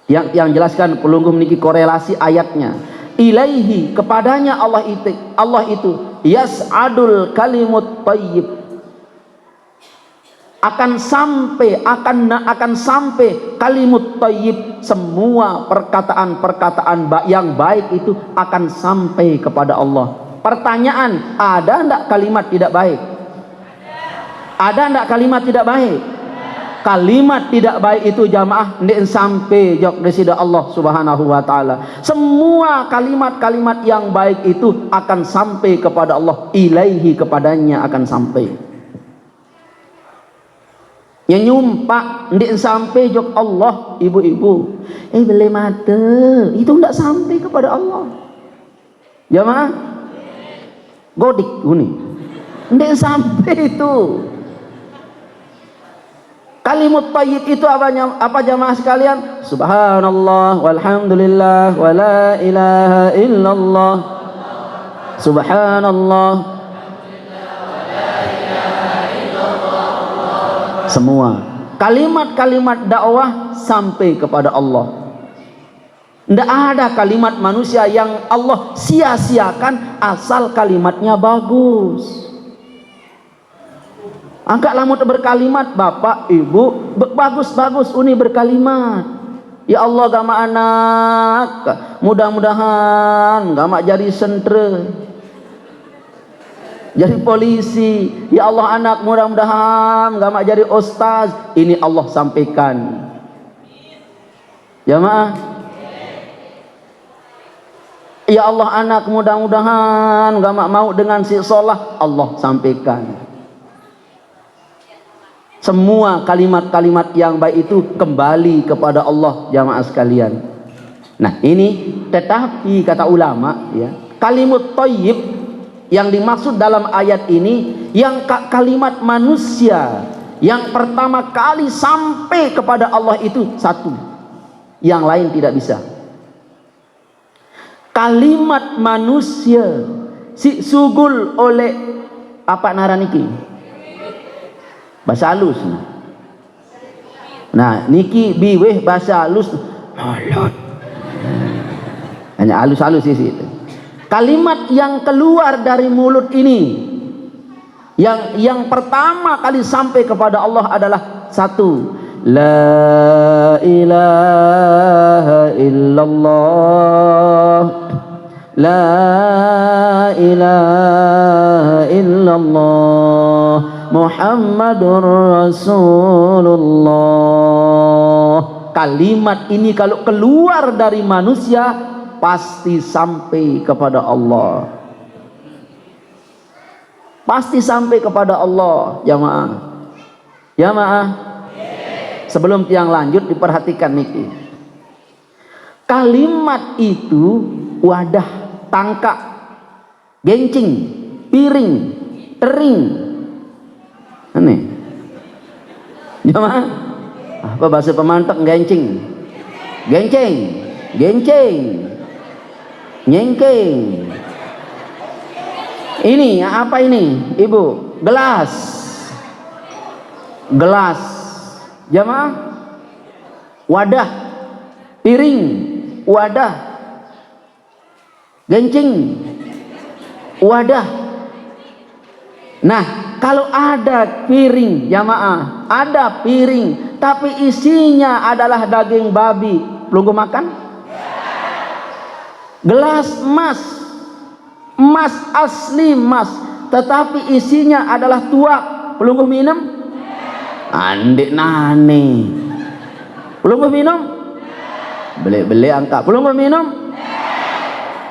[SPEAKER 1] Yang jelaskan pelungguh niki korelasi ayatnya. Ilaihi, kepadanya Allah itu yas'adul kalimut thayyib. Akan sampai kalimut thayyib, semua perkataan yang baik itu akan sampai kepada Allah. Pertanyaan, ada enggak kalimat tidak baik? Ada enggak kalimat tidak baik? Kalimat tidak baik itu jamaah ndak sampai jok resida Allah Subhanahu wa taala. Semua kalimat-kalimat yang baik itu akan sampai kepada Allah, ilaihi, kepadanya akan sampai. Yang nyumpak ndik sampai jok Allah, ibu-ibu. Beli mata, itu ndak sampai kepada Allah. Jamaah, godik ini ndak sampai itu. Kalimut thayyib itu apa jamaah sekalian? Subhanallah walhamdulillah wa la ilaha illallah. Subhanallah. Semua kalimat-kalimat dakwah sampai kepada Allah. Tidak ada kalimat manusia yang Allah sia-siakan asal kalimatnya bagus. Angkat lamut berkalimat, bapak, ibu, bagus-bagus uni berkalimat. Ya Allah, gama anak, mudah-mudahan gama jadi sentre, jadi polisi. Ya Allah, anak mudah-mudahan gak mak jadi ustaz. Ini Allah sampaikan. Jamaah, ya Allah, anak mudah-mudahan gak mak mau dengan si sholah. Allah sampaikan. Semua kalimat-kalimat yang baik itu kembali kepada Allah, jamaah sekalian. Nah ini, tetapi kata ulama ya, kalimut thayyib yang dimaksud dalam ayat ini yang kalimat manusia yang pertama kali sampai kepada Allah itu satu, yang lain tidak bisa. Kalimat manusia si sugul oleh apa naraniki bahasa halus. Nah niki biweh bahasa halus halus, hanya halus-halus sih itu. Kalimat yang keluar dari mulut ini yang pertama kali sampai kepada Allah adalah satu, la ilaha illallah, la ilaha illallah, Muhammadur Rasulullah. Kalimat ini kalau keluar dari manusia pasti sampai kepada Allah. Pasti sampai kepada Allah, jamaah. Jamaah. Sebelum tiang lanjut diperhatikan niki. Kalimat itu wadah, tangkak, gencing, piring, tering. Aneh. Jamaah. Apa bahasa pemantek gencing? Gencing, gencing. Nyengkeng. Ini apa ini, ibu? Gelas. Gelas. Jamaah. Wadah. Piring. Wadah. Gencing. Wadah. Nah, kalau ada piring, jamaah, ada piring, tapi isinya adalah daging babi, belum makan? Gelas emas, emas asli emas, tetapi isinya adalah tuak, belum minum? Andik nane, belum minum? Beli angka, belum minum?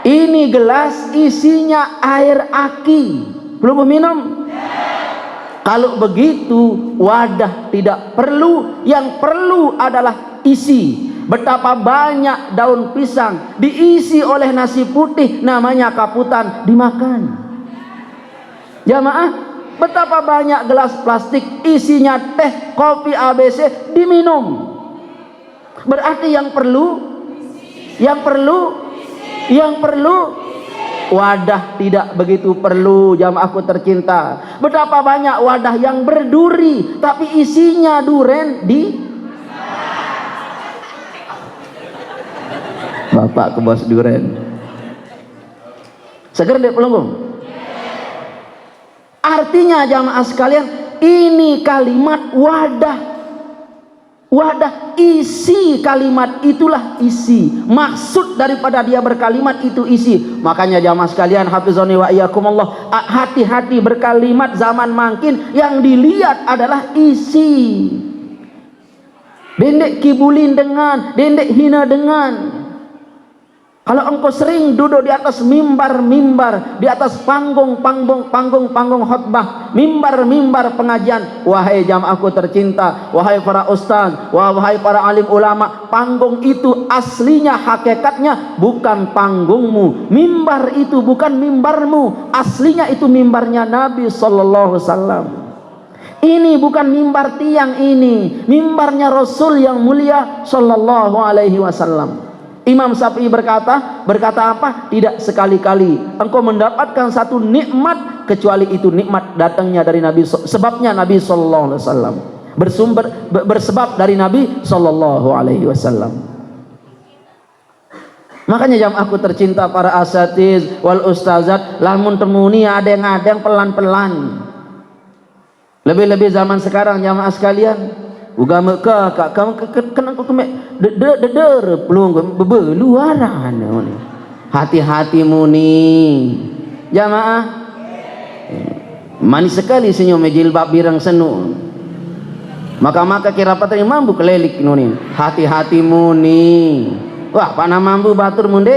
[SPEAKER 1] Ini gelas isinya air aki, belum minum? Kalau begitu wadah tidak perlu, yang perlu adalah isi. Betapa banyak daun pisang diisi oleh nasi putih namanya kaputan, dimakan. Jamaah, betapa banyak gelas plastik isinya teh, kopi, ABC diminum. Berarti yang perlu wadah tidak begitu perlu. Jamaahku tercinta, betapa banyak wadah yang berduri tapi isinya duren di bapak ke bos duren. Seger deh pelunggung. Artinya jamaah sekalian, ini kalimat wadah, isi kalimat itulah isi. Maksud daripada dia berkalimat itu isi. Makanya jamaah sekalian, hafizani wa iyyakumullah, hati-hati berkalimat zaman makin, yang dilihat adalah isi. Dendek kibulin dengan, dendek hina dengan. Kalau engkau sering duduk di atas mimbar, di atas panggung khutbah, mimbar pengajian, wahai jamaahku tercinta, wahai para ustaz, wahai para alim ulama, panggung itu aslinya hakikatnya bukan panggungmu, mimbar itu bukan mimbarmu, aslinya itu mimbarnya Nabi sallallahu alaihi wasallam. Ini bukan mimbar tiang, ini mimbarnya Rasul yang mulia sallallahu alaihi wasallam. Imam Syafi'i berkata apa? Tidak sekali-kali engkau mendapatkan satu nikmat kecuali itu nikmat datangnya dari Nabi, sebabnya Nabi sallallahu alaihi wasallam, bersebab dari Nabi sallallahu alaihi wasallam. Makanya jamaahku tercinta, para asatiz wal ustazat, lamun temuni adeng-adeng pelan-pelan. Lebih-lebih zaman sekarang jamaah sekalian, uga meka kamu kena aku kemek deder pelung bebeluaran. Hati-hati muni jamaah. Manis sekali senyum jilbab birang senu, maka kira patri mampu kelelik nuni. Hati-hati muni. Wah, panah mampu batur munde.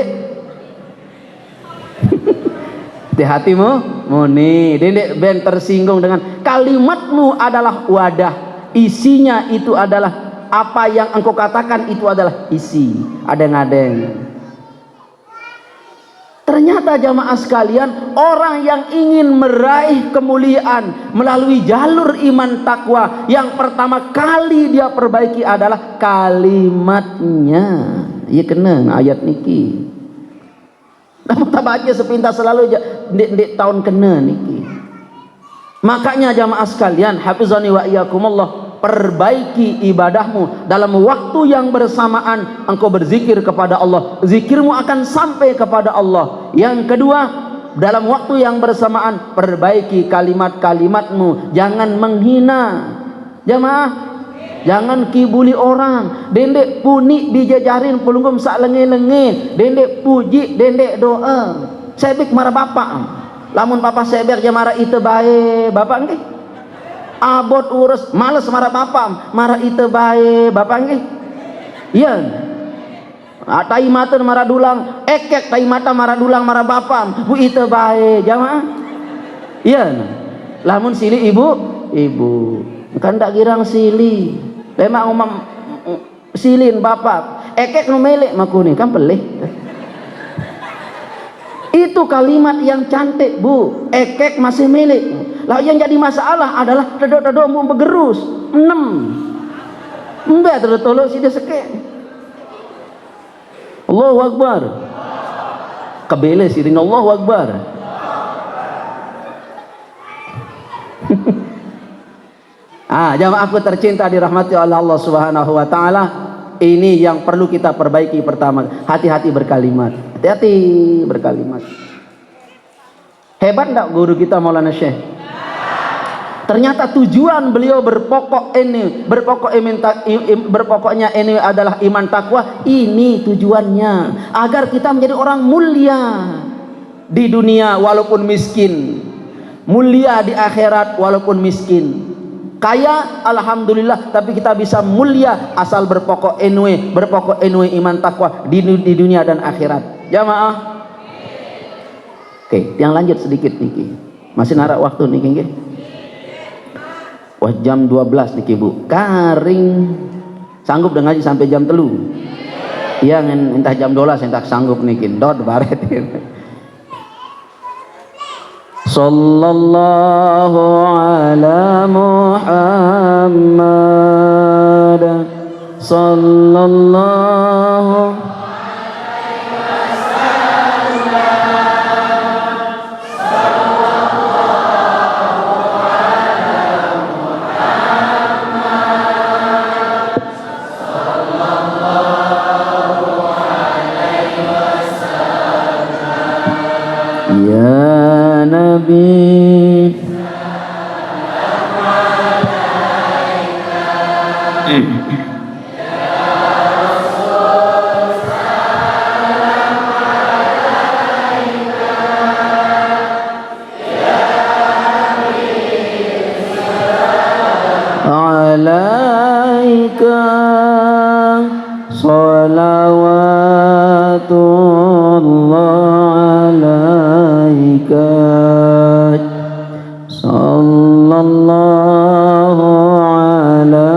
[SPEAKER 1] Hati-hatimu muni. Dendek ben tersinggung dengan kalimatmu adalah wadah. Isinya itu adalah apa yang engkau katakan, itu adalah isi. Adeng-adeng. Ternyata jamaah sekalian, orang yang ingin meraih kemuliaan melalui jalur iman takwa, yang pertama kali dia perbaiki adalah kalimatnya. Iya kena ayat niki. Namun tak baca sepintas selalu di tahun kena niki. Makanya jamaah sekalian, hafizani wa iyyakumullah, perbaiki ibadahmu dalam waktu yang bersamaan. Engkau berzikir kepada Allah, zikirmu akan sampai kepada Allah. Yang kedua, dalam waktu yang bersamaan perbaiki kalimat-kalimatmu, jangan menghina jamaah, jangan kibuli orang. Dendek puni dijajarin pelunggum sak lenge-lenge, dendek puji, dendek doa. Sebik marah bapak, lamun papa sebek je marah itu bae bapak nggih. Abot urus males marah bapak, marah itu bae bapak nggih. Iya. Tai mata marah dulang, ekek tai mata marah dulang marah bapak, bu itu bae jamaah. Iya. Lamun sili ibu kan tak girang sili. Lemak umam silin bapak, ekek nu melek makuni kan pelih. Itu kalimat yang cantik bu, ekek masih milik. Lah yang jadi masalah adalah tedok-tedok mau bergerus 6 enggak tedok-tolok sih dia sekek. Allahu Akbar. Kebele sih Allahu Akbar. Jamaahku tercinta dirahmati oleh Allah Subhanahu wa taala, ini yang perlu kita perbaiki. Pertama, hati-hati berkalimat. Hati-hati berkalimat. Hebat enggak guru kita Maulana Syekh? Ternyata tujuan beliau berpokoknya ini adalah iman takwa. Ini tujuannya agar kita menjadi orang mulia di dunia walaupun miskin, mulia di akhirat walaupun miskin. Kaya alhamdulillah, tapi kita bisa mulia asal berpokok enwe iman takwa di dunia dan akhirat. Jamaah. Oke, yang lanjut sedikit niki. Masih narak waktu niki nggih. Wah jam 12 niki Bu, karing. Sanggup dengan ngaji sampai jam 3. Iya entah jam 12 entah sanggup niki dot baret. Sallallahu ala Muhammad sallallahu ya Nabi alaika salawatullah alaika sallallahu ala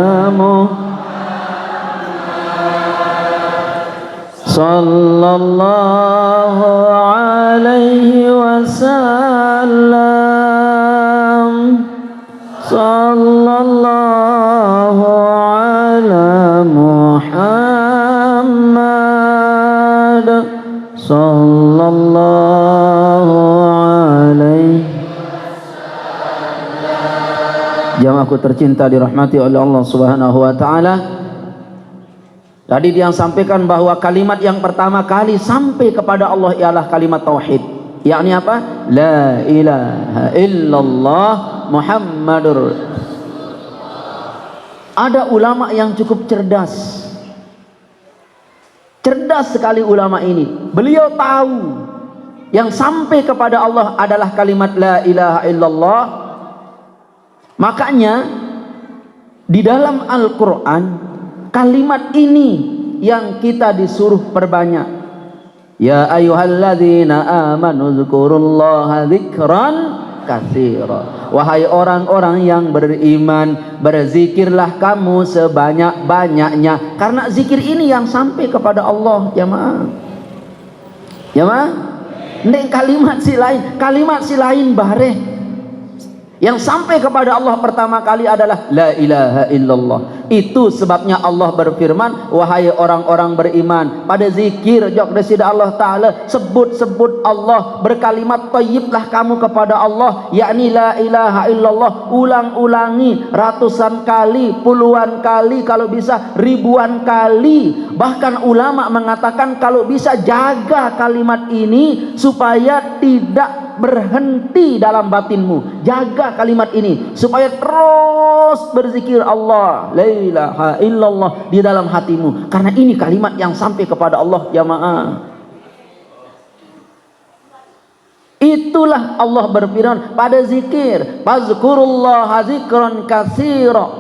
[SPEAKER 1] sallallahu alaihi wasallam sallallahu ala Muhammad sallallahu alaihi. Jamaahku tercinta dirahmati oleh Allah Subhanahu wa taala. Tadi dia sampaikan bahwa kalimat yang pertama kali sampai kepada Allah ialah kalimat tauhid. Yakni apa? La ilaha illallah Muhammadur. Ada ulama yang cukup cerdas. Cerdas sekali ulama ini. Beliau tahu yang sampai kepada Allah adalah kalimat la ilaha illallah. Makanya di dalam Al-Quran kalimat ini yang kita disuruh perbanyak. Ya ayyuhalladzina amanu dzkurullaha dzikran katsira. Wahai orang-orang yang beriman, berzikirlah kamu sebanyak-banyaknya. Karena zikir ini yang sampai kepada Allah, jamaah. Jamaah? Ndek kalimat si lain bareh. Yang sampai kepada Allah pertama kali adalah la ilaha illallah. Itu sebabnya Allah berfirman, wahai orang-orang beriman, pada zikir jok desida Allah Ta'ala, sebut-sebut Allah, berkalimat thayyiblah kamu kepada Allah, yakni la ilaha illallah. Ulang-ulangi ratusan kali, puluhan kali, kalau bisa ribuan kali. Bahkan ulama mengatakan kalau bisa jaga kalimat ini supaya tidak berhenti dalam batinmu. Jaga kalimat ini supaya terus berzikir Allah la ilaha illallah di dalam hatimu, karena ini kalimat yang sampai kepada Allah, jamaah. Itulah Allah berfirman pada zikir, fazkurullaha zikran katsira.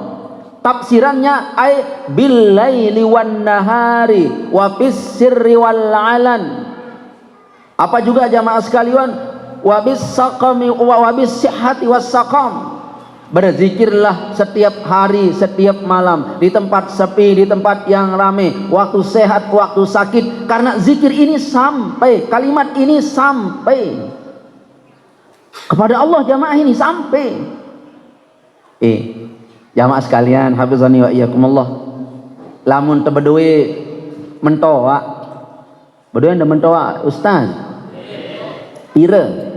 [SPEAKER 1] Tafsirannya ay bil laili wan nahari wa fis sirri wal alan. Apa juga jamaah sekalian? Wabis saqami wa wabis sihhati was saqam. Berzikirlah setiap hari, setiap malam, di tempat sepi, di tempat yang ramai, waktu sehat, waktu sakit. Karena zikir ini sampai, kalimat ini sampai kepada Allah, jamaah ini sampai. Jamaah sekalian, hafizani wa iyyakumullah. Lamun tebeduwe mentoa, beduwe nda mentoa ustaz. Ira.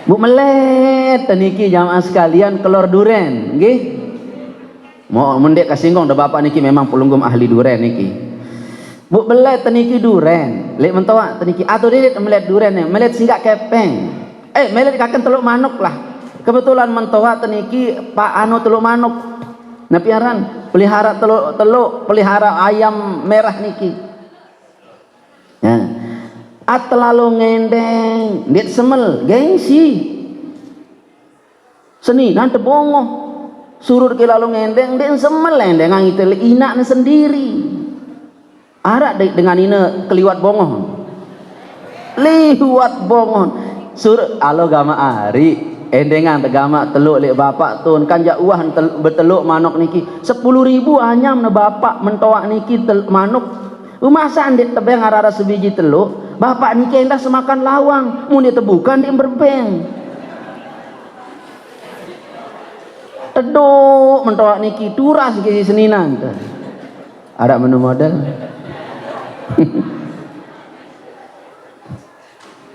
[SPEAKER 1] Bu melet niki jamaah sekalian kelor duren nggih. Mau mendek kasinggung da bapak niki memang pelunggum ahli duren niki. Bu melet niki duren, lek mentoa niki atuh dedet melet duren melet singgak kepeng. Melet kaken teluk manuk lah. Kebetulan mentoa niki Pak anu teluk manuk. Nah piaran pelihara teluk pelihara ayam merah niki. Ya. Terlalu ngendeng, dit semel, gengsi. Seni nanti bongo. Surut ke lalu ngendeng, dit semel ngendeng itu inaknya sendiri. Arak dengan ini keliwat bongo. Liwat bongo. Surut alo gama ari, endengan tegama teluk lek bapak tun kan jak uah beteluk manuk niki 10.000 anyam na bapak mentoak niki manuk masa andek tebeng arara sebiji teluk bapak niki endah semakan lawang mun ditebukan di berbeng teduk mentoak niki turas ke seninan ada menu model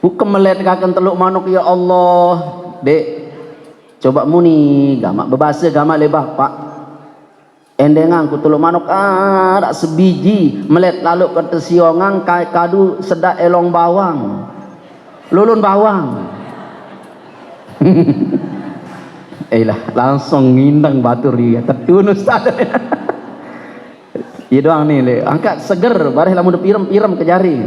[SPEAKER 1] bukan meletkakan teluk manuk ya Allah dek coba muni gamak berbahasa gamak le bapak endengang ku teluk manuk ada sebiji melet lalu ke tesiongang kadu sedak elong bawang lulun bawang lah langsung ngindang batur dia tertun ustaz iya doang nih le angkat seger bareh lamun pirem-pirem ke jari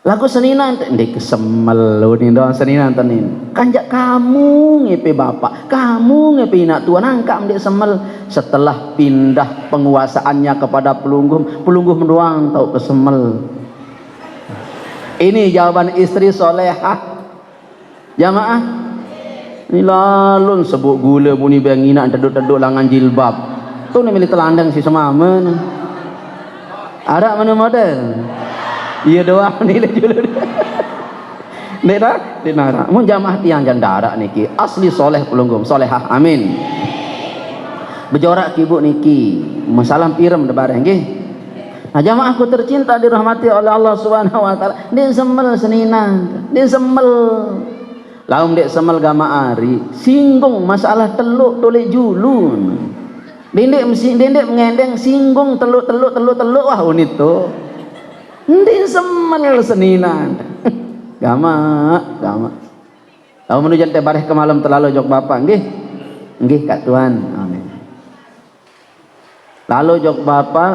[SPEAKER 1] lagu seninan ndek kesemel ni doang seninan tenin kanjak kamu ngepe bapak kamu ngepe inak tua nangkap ndek semel setelah pindah penguasaannya kepada pelungguh doang tahu kesemel ini jawaban istri solehah jamaah ini lalun sebut gula bunyi bangina teduk-teduk langan jilbab tu ni milih telandang si semama ada mana model iya doang ni dulu nek dah mun jamaah tiang jandara niki asli soleh pelunggum solehah amin bejorak ibu niki masalah pirem de bareng nggih nah jamaahku tercinta dirahmati oleh Allah Subhanahu wa taala din semel seninan din semel laum dek semel gama ari singgung masalah teluk toleh julun dendek mengendeng singgung teluk wah unito ndin semel seninan gama lalu menuju teh bareh ke malam terlalu jok bapak nggih kak tuan amin lalu jok bapak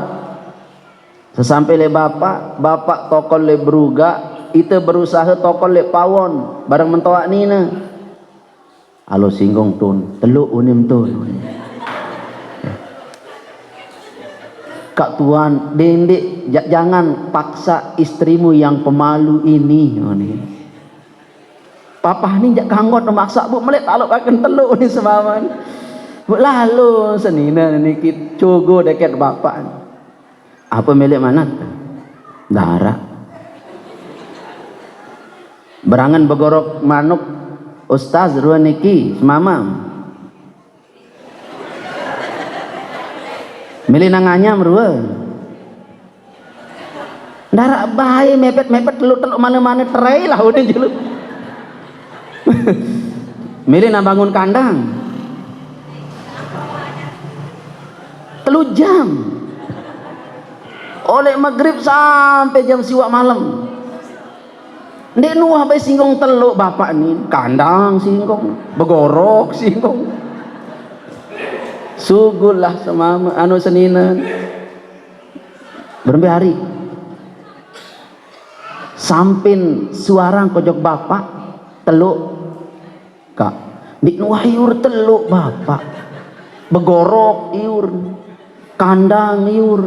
[SPEAKER 1] sesampai le bapak tokol le beruga itu berusaha tokol le pawon bareng mentoak nina alo singgung tun teluk unim tun Kak Tuan, dendek jangan paksa istrimu yang pemalu ini. Papa ni jak kanggot memaksa bu melek taluk akan teluk ni semaman. Bu lalu senina ni kit cogo dekat bapak. Apa milik mana? Darah. Berangan begorok manuk ustaz ruan niki semamam. Milih nanganya merua darak bahaya mepet teluk mana-mana terai lah udah jeluk milih nak bangun kandang 3 jam oleh maghrib sampai jam siwak malam ndek nuah bae singgung teluk bapak ni kandang singgung begorok singgung sugullah semama anu seninan berapa hari sampin suarang kojok bapak teluk kak dik nuahyur teluk bapak begorok iur kandang iur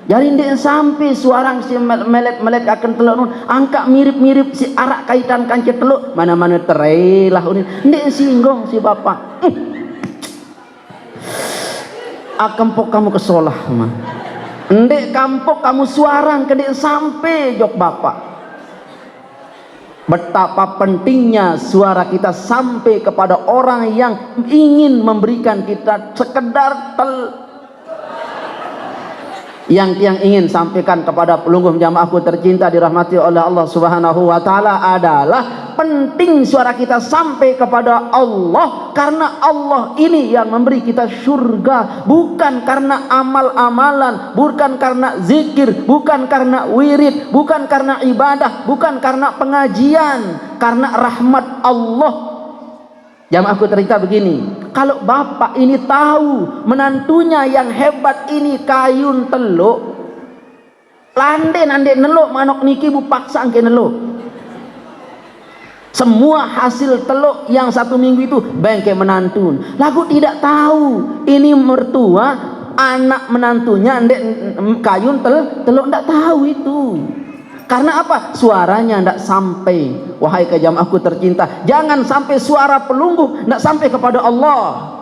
[SPEAKER 1] jadi ndek sampai suarang si melet akan teluk nun angka mirip si arak kaitan kancet teluk mana-mana terai lah ndek singgung si bapak akampok kamu kesolah mah ndek kampok kamu suarang kedek sampai jok bapak betapa pentingnya suara kita sampai kepada orang yang ingin memberikan kita sekedar yang ingin sampaikan kepada pelungguh jamaahku tercinta dirahmati oleh Allah Subhanahu wa taala adalah penting suara kita sampai kepada Allah karena Allah ini yang memberi kita surga bukan karena amal-amalan, bukan karena zikir, bukan karena wirid, bukan karena ibadah, bukan karena pengajian, karena rahmat Allah. Jamaahku cerita begini, kalau bapak ini tahu menantunya yang hebat ini kayun teluk, lande nande neluk manok niki bu paksa angke neluk. Semua hasil teluk yang 1 minggu itu bengke menantun. Lagu tidak tahu ini mertua anak menantunya ndek kayun teluk ndak tahu itu. Karena apa? Suaranya tidak sampai. Wahai jamaahku tercinta, jangan sampai suara pelunggu tidak sampai kepada Allah.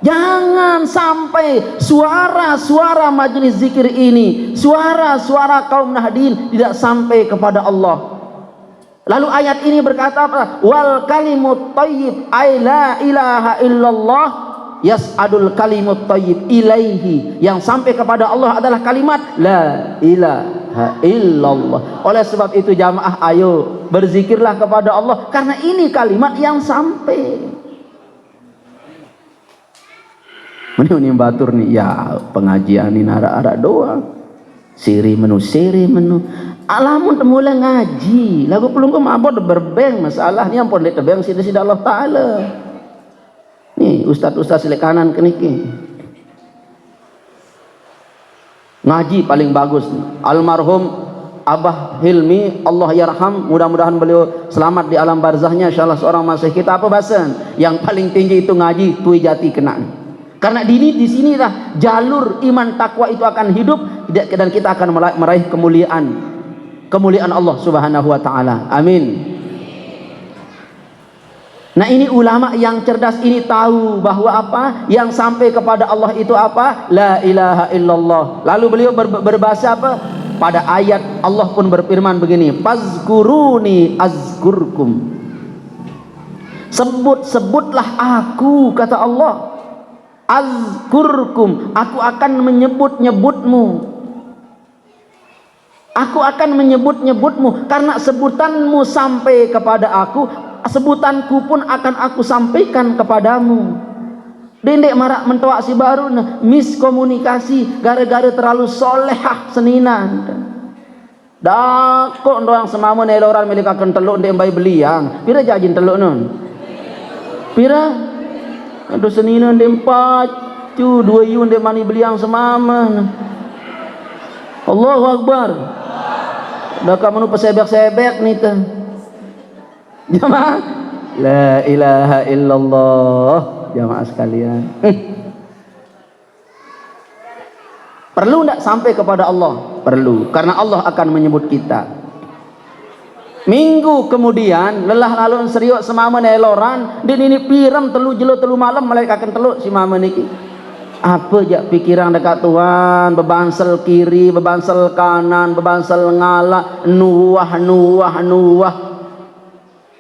[SPEAKER 1] Jangan sampai suara-suara majelis zikir ini, suara-suara kaum nahdin tidak sampai kepada Allah. Lalu ayat ini berkata apa? Wal kalimut thayyib ay la ilaha illallah yas'adul kalimut thayyib ilaihi. Yang sampai kepada Allah adalah kalimat la ilaha illallah. Oleh sebab itu jamaah, ayo berzikirlah kepada Allah, karena ini kalimat yang sampai. Ini batur nih ya, pengajian ini nara-ara doang, siri menu alamun mulai ngaji lagu pelunggu mabot berbeng masalah ni ampun dek tebeng sida-sida Allah Ta'ala. Nih ustaz-ustaz sila kanan keniki ngaji paling bagus. Almarhum Abah Hilmi, Allah yarham, mudah-mudahan beliau selamat di alam barzahnya, insyaallah seorang masih kita apa bahasan yang paling tinggi itu ngaji tui jati kena. Karena di sinilah jalur iman takwa itu akan hidup dan kita akan meraih kemuliaan Allah Subhanahu wa taala. Amin. Nah, ini ulama yang cerdas ini tahu bahwa apa yang sampai kepada Allah itu apa? La ilaha illallah. Lalu beliau berbahasa apa? Pada ayat Allah pun berfirman begini, fazkuruni azkurkum. Sebutlah aku, kata Allah. Azkurkum, aku akan menyebut-nyebutmu. Aku akan menyebut-nyebutmu karena sebutanmu sampai kepada aku, sebutanku pun akan aku sampaikan kepadamu. Dendek marak mentoak si baru miskomunikasi gara-gara terlalu solehah seninan. Dak kok doang semama neloran milik akan teluk ndek mbai beliang. Pira jajin teluk nun? Pira? Ada seninan dempat cu 2 yun de mani beliang semama. Allahu Akbar. Dah kamu pesebek-sebek ni teh. Jamaah, la ilaha illallah, jamaah sekalian. Perlu tak sampai kepada Allah? Perlu, karena Allah akan menyebut kita. Minggu kemudian lelah lalu seriuk semama neloran din ini piram telu jelo telu malam mereka akan teluk si mama niki. Apa je pikiran dekat Tuhan, bebansel kiri, bebansel kanan, bebansel ngala, nuwah.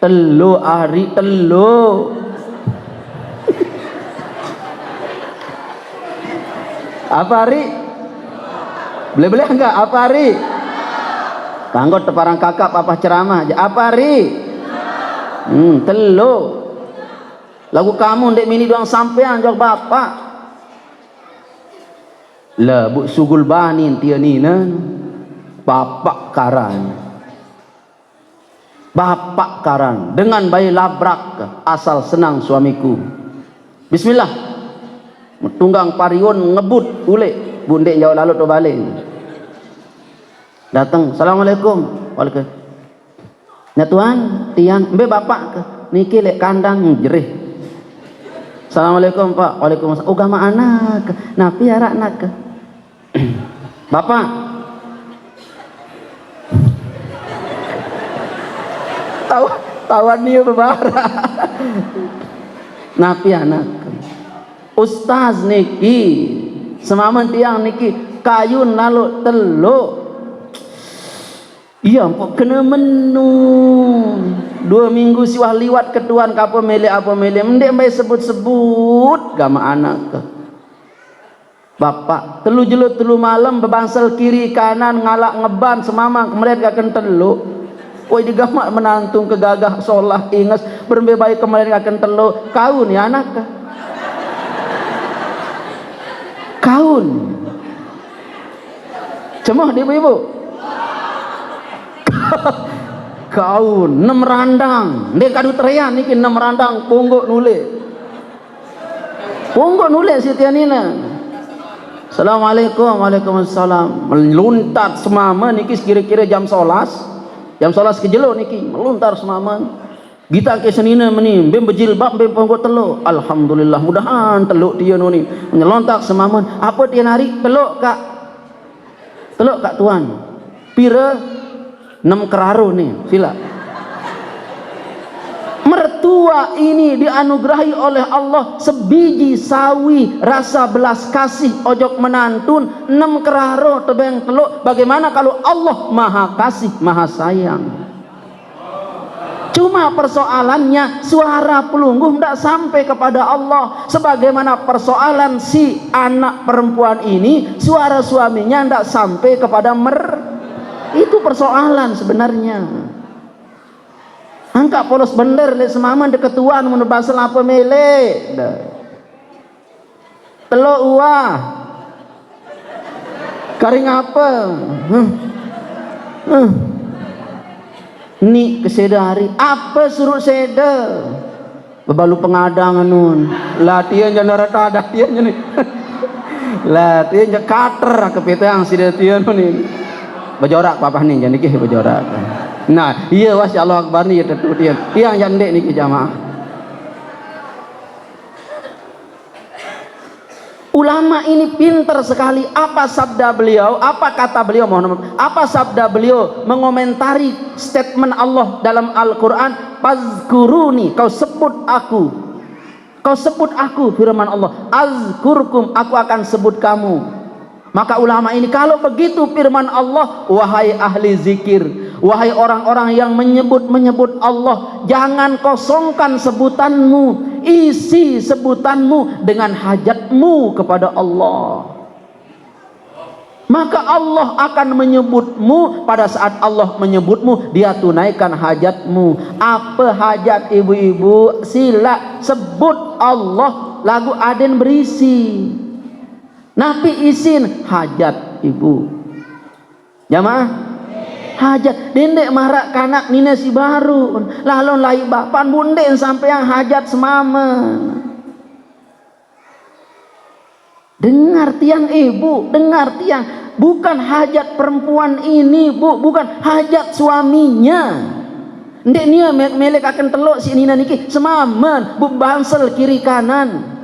[SPEAKER 1] Telu hari telu. Apa hari? Boleh enggak apa hari? Kanggo teparang kakak apa ceramah aja. Apa hari? Telu. Lagu kamu ndek mini doang sampean jauh bapak. Lah bu sugul banin tia nina. Bapak karan dengan bayi labrak asal senang suamiku. Bismillah. Tunggang pariun ngebut ule. Bundek jauh lalu tu balik. Datang, assalamualaikum. Waalaikumsalam. Ya tuan, tiang, mbe bapak ke niki lek kandang jerih. Assalamualaikum pak. Waalaikumsalam. Ugama anak, napi arak nak ke. Bapak. Tawan dia berbara. Napi anak. Ustaz niki, semaman tiang niki kayun lalu teluk. Iya, kena menu 2 minggu siwah liwat ketuan ke apa mele mendek mai sebut-sebut gama anak ke bapak telu jelut telu malam bebangsal kiri kanan ngalak ngeban semamang kemudian akan teluk. Woi digamak menantung kegagah solah inges berbebai kemudian akan teluk. Kaun ya anak ke kaun cemoh di ibu-ibu kaun 6 randang ndek kadu terian niki 6 randang pungguk nulik sitianina. Assalamualaikum. Waalaikumsalam. Meluntat semama niki kira-kira jam 11 kejelo niki meluntar semama kita ke senina meni bem berjilbab bem pungguk teluk. Alhamdulillah mudahan teluk dia ni melontak semama. Apa dia narik teluk kak tuan pira 6 keraro nih, sila. Mertua ini dianugerahi oleh Allah sebiji sawi rasa belas kasih ojok menantun 6 keraro tebeng teluk. Bagaimana kalau Allah maha kasih maha sayang? Cuma persoalannya suara pelungguh tidak sampai kepada Allah. Sebagaimana persoalan si anak perempuan ini, suara suaminya tidak sampai kepada itu persoalan sebenarnya. Angka polos bener le semaman deketuan mun basel apa mele. Telok uah. Karing apa? Ni keseda hari apa suruh seda? Bebalu pengadang nun. Latihan jangan rata tian ni. Latihan jangan kater kepetang sida tian ni. Bajorak papa ni jangan dikih bajorak. Nah, iya was Allah Akbar ni tetu tian. Tiang jandek ni ke jamaah. Ulama ini pintar sekali. Apa sabda beliau? Apa kata beliau? Apa sabda beliau mengomentari statement Allah dalam Al-Quran? Fazkuruni, kau sebut aku. Kau sebut aku, firman Allah. Azkurkum, aku akan sebut kamu. Maka ulama ini kalau begitu firman Allah, wahai ahli zikir, wahai orang-orang yang menyebut Allah, jangan kosongkan sebutanmu, isi sebutanmu dengan hajatmu kepada Allah. Maka Allah akan menyebutmu. Pada saat Allah menyebutmu, dia tunaikan hajatmu. Apa hajat ibu-ibu? Sila sebut Allah. Lagu Aden berisi Nabi isin hajat ibu jamaah hajat dendek marak kanak nina si baru lalu lai bapan bundek sampai yang hajat semamen. Dengar tiang ibu, dengar tiang, bukan hajat perempuan ini bu, bukan hajat suaminya. Ndek nia melek akan telok si nina niki semamen bu bansel kiri kanan.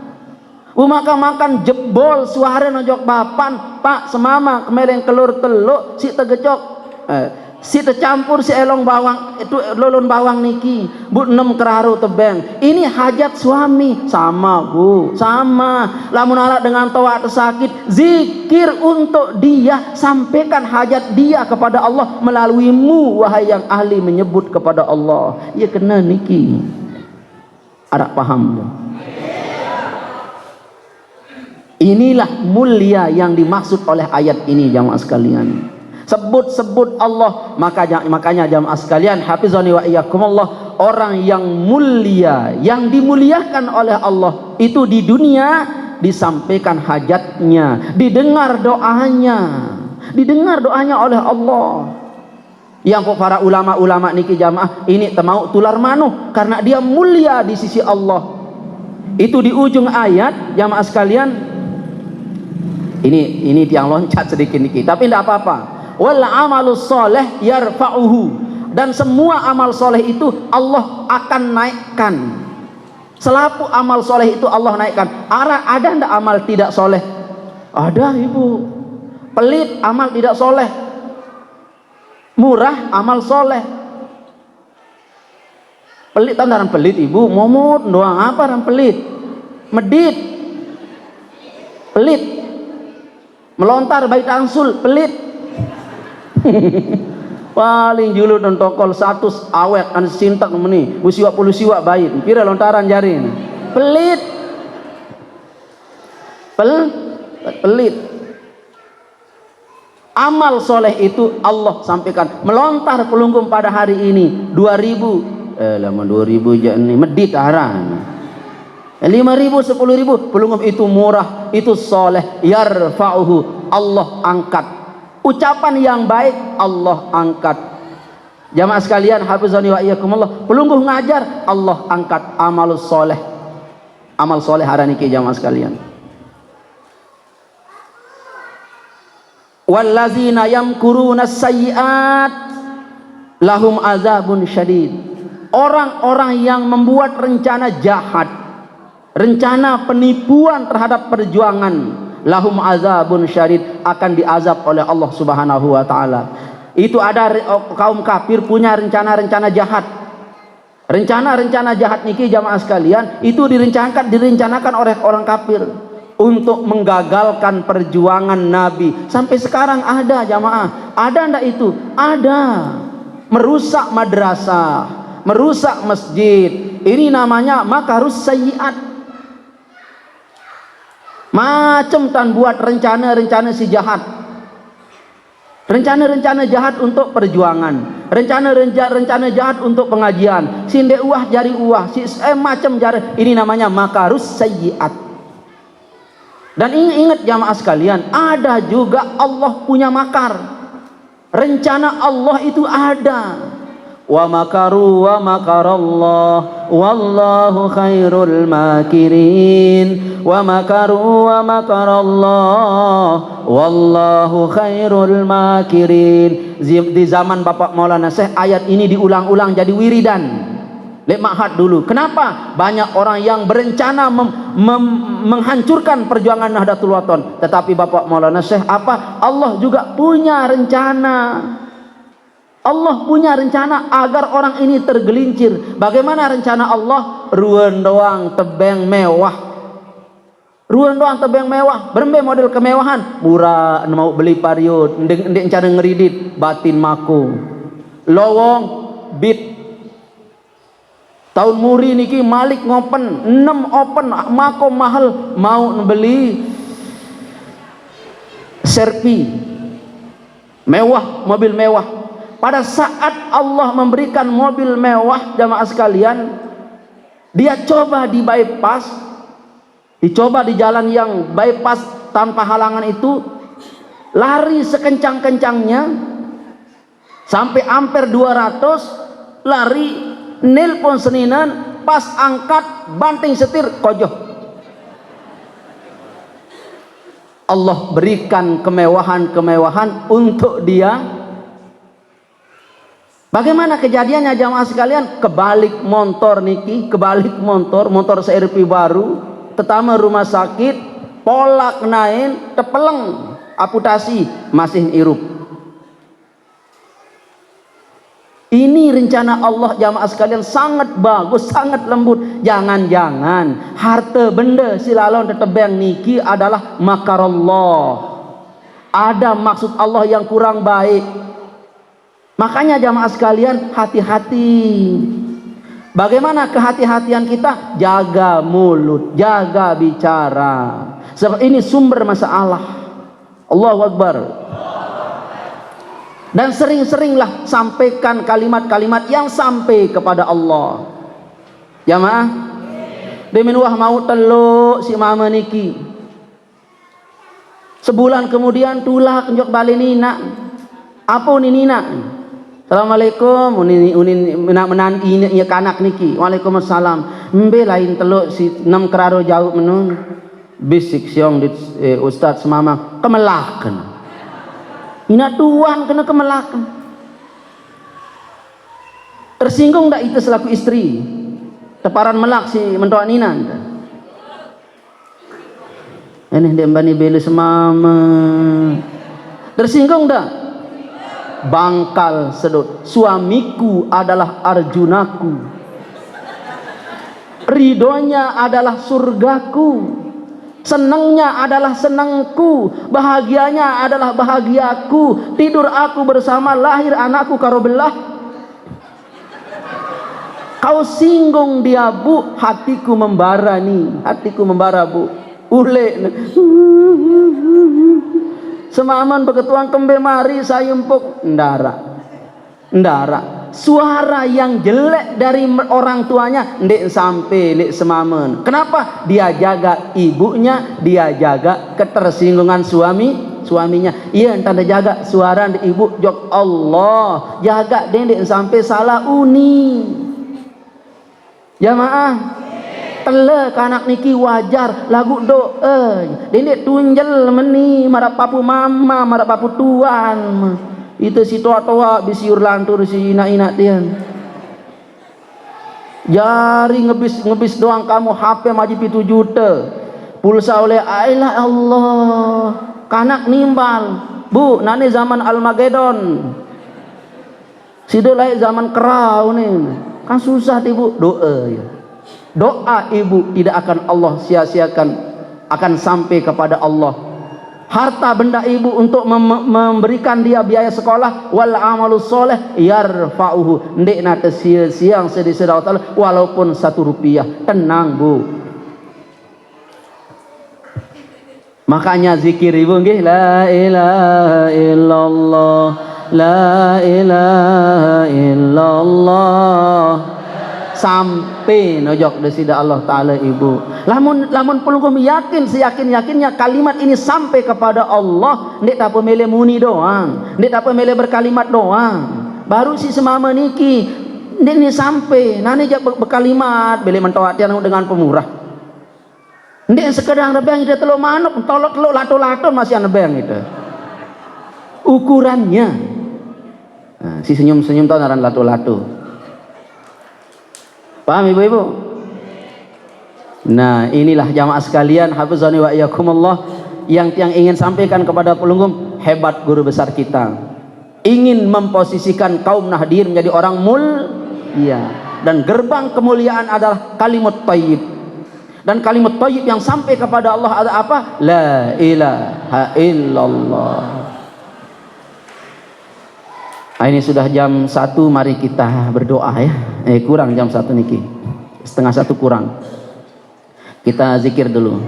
[SPEAKER 1] Makan jebol suara nojok bapan pak semama kemeleng kelur teluk si tegecok si tercampur si elong bawang itu lolon bawang niki bu 6 keraro tebeng. Ini hajat suami sama bu, sama. Lamun ala dengan tawa tersakit zikir untuk dia, sampaikan hajat dia kepada Allah melaluimu wahai yang ahli menyebut kepada Allah. Ya kena niki ada paham ya? Inilah mulia yang dimaksud oleh ayat ini jamaah sekalian. Sebut-sebut Allah, makanya jamaah sekalian hafizani wa iyyakumullah, orang yang mulia, yang dimuliakan oleh Allah itu di dunia disampaikan hajatnya, didengar doanya oleh Allah. Yang para ulama-ulama niki jamaah ini temau tular manuh karena dia mulia di sisi Allah. Itu di ujung ayat jamaah sekalian. Ini tiang loncat sedikit niki, tapi tidak apa-apa. Wal amalus soleh yarfa'uhu, dan semua amal soleh itu Allah akan naikkan. Selapu amal soleh itu Allah naikkan. Ada ndak amal tidak soleh? Ada ibu. Pelit amal tidak soleh. Murah amal soleh. Pelit tandaran pelit ibu. Momot doang apa ran pelit? Medit. Pelit. Melontar bait angsul pelit. Paling julu dan tokol 100 awet an sintak meni usiwa puluh siwa bait pira lontaran jarin pelit pelit. Amal soleh itu Allah sampaikan melontar pelunggung pada hari ini 2000 lama 2000 je ni medit aran 5.000 10.000 pelunggung itu murah, itu soleh. Yarfa'uhu, Allah angkat. Ucapan yang baik Allah angkat. Jamaah sekalian hafizani wa iyyakumullah, pelungguh ngajar Allah angkat. Amalus soleh, amal soleh haraniki jamaah sekalian. Wallazina yamkuruna sayyi'at lahum azabun syadid. Orang-orang yang membuat rencana jahat, rencana penipuan terhadap perjuangan, lahum azabun syadid, akan diazab oleh Allah Subhanahu wa taala. Itu ada kaum kafir punya rencana-rencana jahat. Rencana-rencana jahat niki jamaah sekalian itu direncanakan oleh orang kafir untuk menggagalkan perjuangan Nabi. Sampai sekarang ada jamaah. Ada ndak itu? Ada. Merusak madrasah, merusak masjid. Ini namanya makarus sayyiat. Macam tan buat rencana-rencana si jahat. Rencana-rencana jahat untuk perjuangan, rencana jahat untuk pengajian, sinde uah jari uah, macam jari. Ini namanya makarus sayyiat. Dan ingat jamaah sekalian, ada juga Allah punya makar. Rencana Allah itu ada. Wa makaru wa makarallah wallahu khairul makirin. Wa makaru wa makarallah wallahu khairul makirin. Di zaman Bapak Maulana Syekh, ayat ini diulang-ulang jadi wiridan. Lek ma'had dulu. Kenapa? Banyak orang yang berencana menghancurkan perjuangan Nahdlatul Wathon. Tetapi Bapak Maulana Syekh apa? Allah juga punya rencana. Allah punya rencana agar orang ini tergelincir. Bagaimana rencana Allah? Ruan doang tebeng mewah. Ruan doang tebeng mewah. Berembe model kemewahan. Murah mau beli pariut. Ndek cara ngeridit batin mako. Lowong bit. Tahun muri niki Malik ngopen 6 open mako mahal mau beli serpi mewah, mobil mewah. Pada saat Allah memberikan mobil mewah jamaah sekalian, dia coba di bypass, dicoba di jalan yang bypass tanpa halangan itu, lari sekencang-kencangnya sampai ampere 200, lari nelpon seninan, pas angkat banting setir kojoh. Allah berikan kemewahan-kemewahan untuk dia. Bagaimana kejadiannya jamaah sekalian? Kebalik motor niki, kebalik motor CRV baru, tetama rumah sakit, polak nain, tepeleng, amputasi, masih hirup. Ini rencana Allah jamaah sekalian sangat bagus, sangat lembut. Jangan-jangan harta benda silalon tetebeng niki adalah makarallah. Ada maksud Allah yang kurang baik. Makanya jamaah sekalian hati-hati. Bagaimana kehati-hatian kita? Jaga mulut, jaga bicara. Sebab ini sumber masalah. Allahu Akbar. Dan sering-seringlah sampaikan kalimat-kalimat yang sampai kepada Allah. Jamaah, demin wah mau teluk si mama niki. Sebulan kemudian tulak njok balik nina. Apa ni nina? Assalamualaikum, menan ini kanak niki. Waalaikumsalam. Mbe lain teluk si 6 keraro jauh menun. Bisik siong di ustaz semama kemelakan. Ina tuan kena kemelakan. Tersinggung tak itu selaku istri? Teparan melak si mentua nina. Ini dia bani beli semama. Tersinggung tak? Bangkal sedut. Suamiku adalah arjunaku, ridhonya adalah surgaku, senangnya adalah senangku, bahagianya adalah bahagiaku, tidur aku bersama, lahir anakku karobelah. Kau singgung dia bu, hatiku membara nih, hatiku membara bu. Ule semaman beketuan kembe mari saya empuk ndara. Suara yang jelek dari orang tuanya ndek sampai ndek semaman. Kenapa? Dia jaga ibunya, dia jaga ketersinggungan suaminya. Iya tanda jaga suara ndek ibu jok Allah, jaga ndek sampai salah uni. Jamaah tele kanak niki wajar lagu do dendek tunjel meni marap papu mama marap papu tuan itu si tua bisiur lantur si ina tian jari ngebis doang kamu HP maji 7 juta pulsa oleh Allah kanak nimbal bu nane zaman Almagedon Sido lain zaman kerau nih, kan susah ibu doa ya. Doa ibu tidak akan Allah sia-siakan, akan sampai kepada Allah. Harta benda ibu untuk memberikan dia biaya sekolah, wal amalus soleh yarfa'uhu, ndek nate siang sedih walaupun 1 rupiah. Tenang bu. Makanya zikir ibu nggih, la ilaha illallah, la ilaha illallah, sampai nojok desida Allah Ta'ala ibu. Lamun pelugum yakin, seyakin-yakinnya kalimat ini sampai kepada Allah, ndik tak pemilih muni doang, ndik tak pemilih berkalimat doang, baru si semama niki ndik ni sampai nani jak berkalimat beli mentawatian dengan pemurah. Ndik sekedar nebeng itu telur manuk, telur lato-lato masih nebeng itu. Ukurannya. Nah, si senyum-senyum tahu naran lato-lato. Paham ibu-ibu? Nah, inilah jamaah sekalian, hafizani wa iyyakumullah, yang ingin sampaikan kepada pelunggum, hebat guru besar kita. Ingin memposisikan kaum Nahdien menjadi orang mulia, dan gerbang kemuliaan adalah kalimat thayyib. Dan kalimat thayyib yang sampai kepada Allah ada apa? La ilaha illallah. Ini sudah jam 1, mari kita berdoa ya. Kurang jam 1 niki. 1:30 kurang. Kita zikir dulu.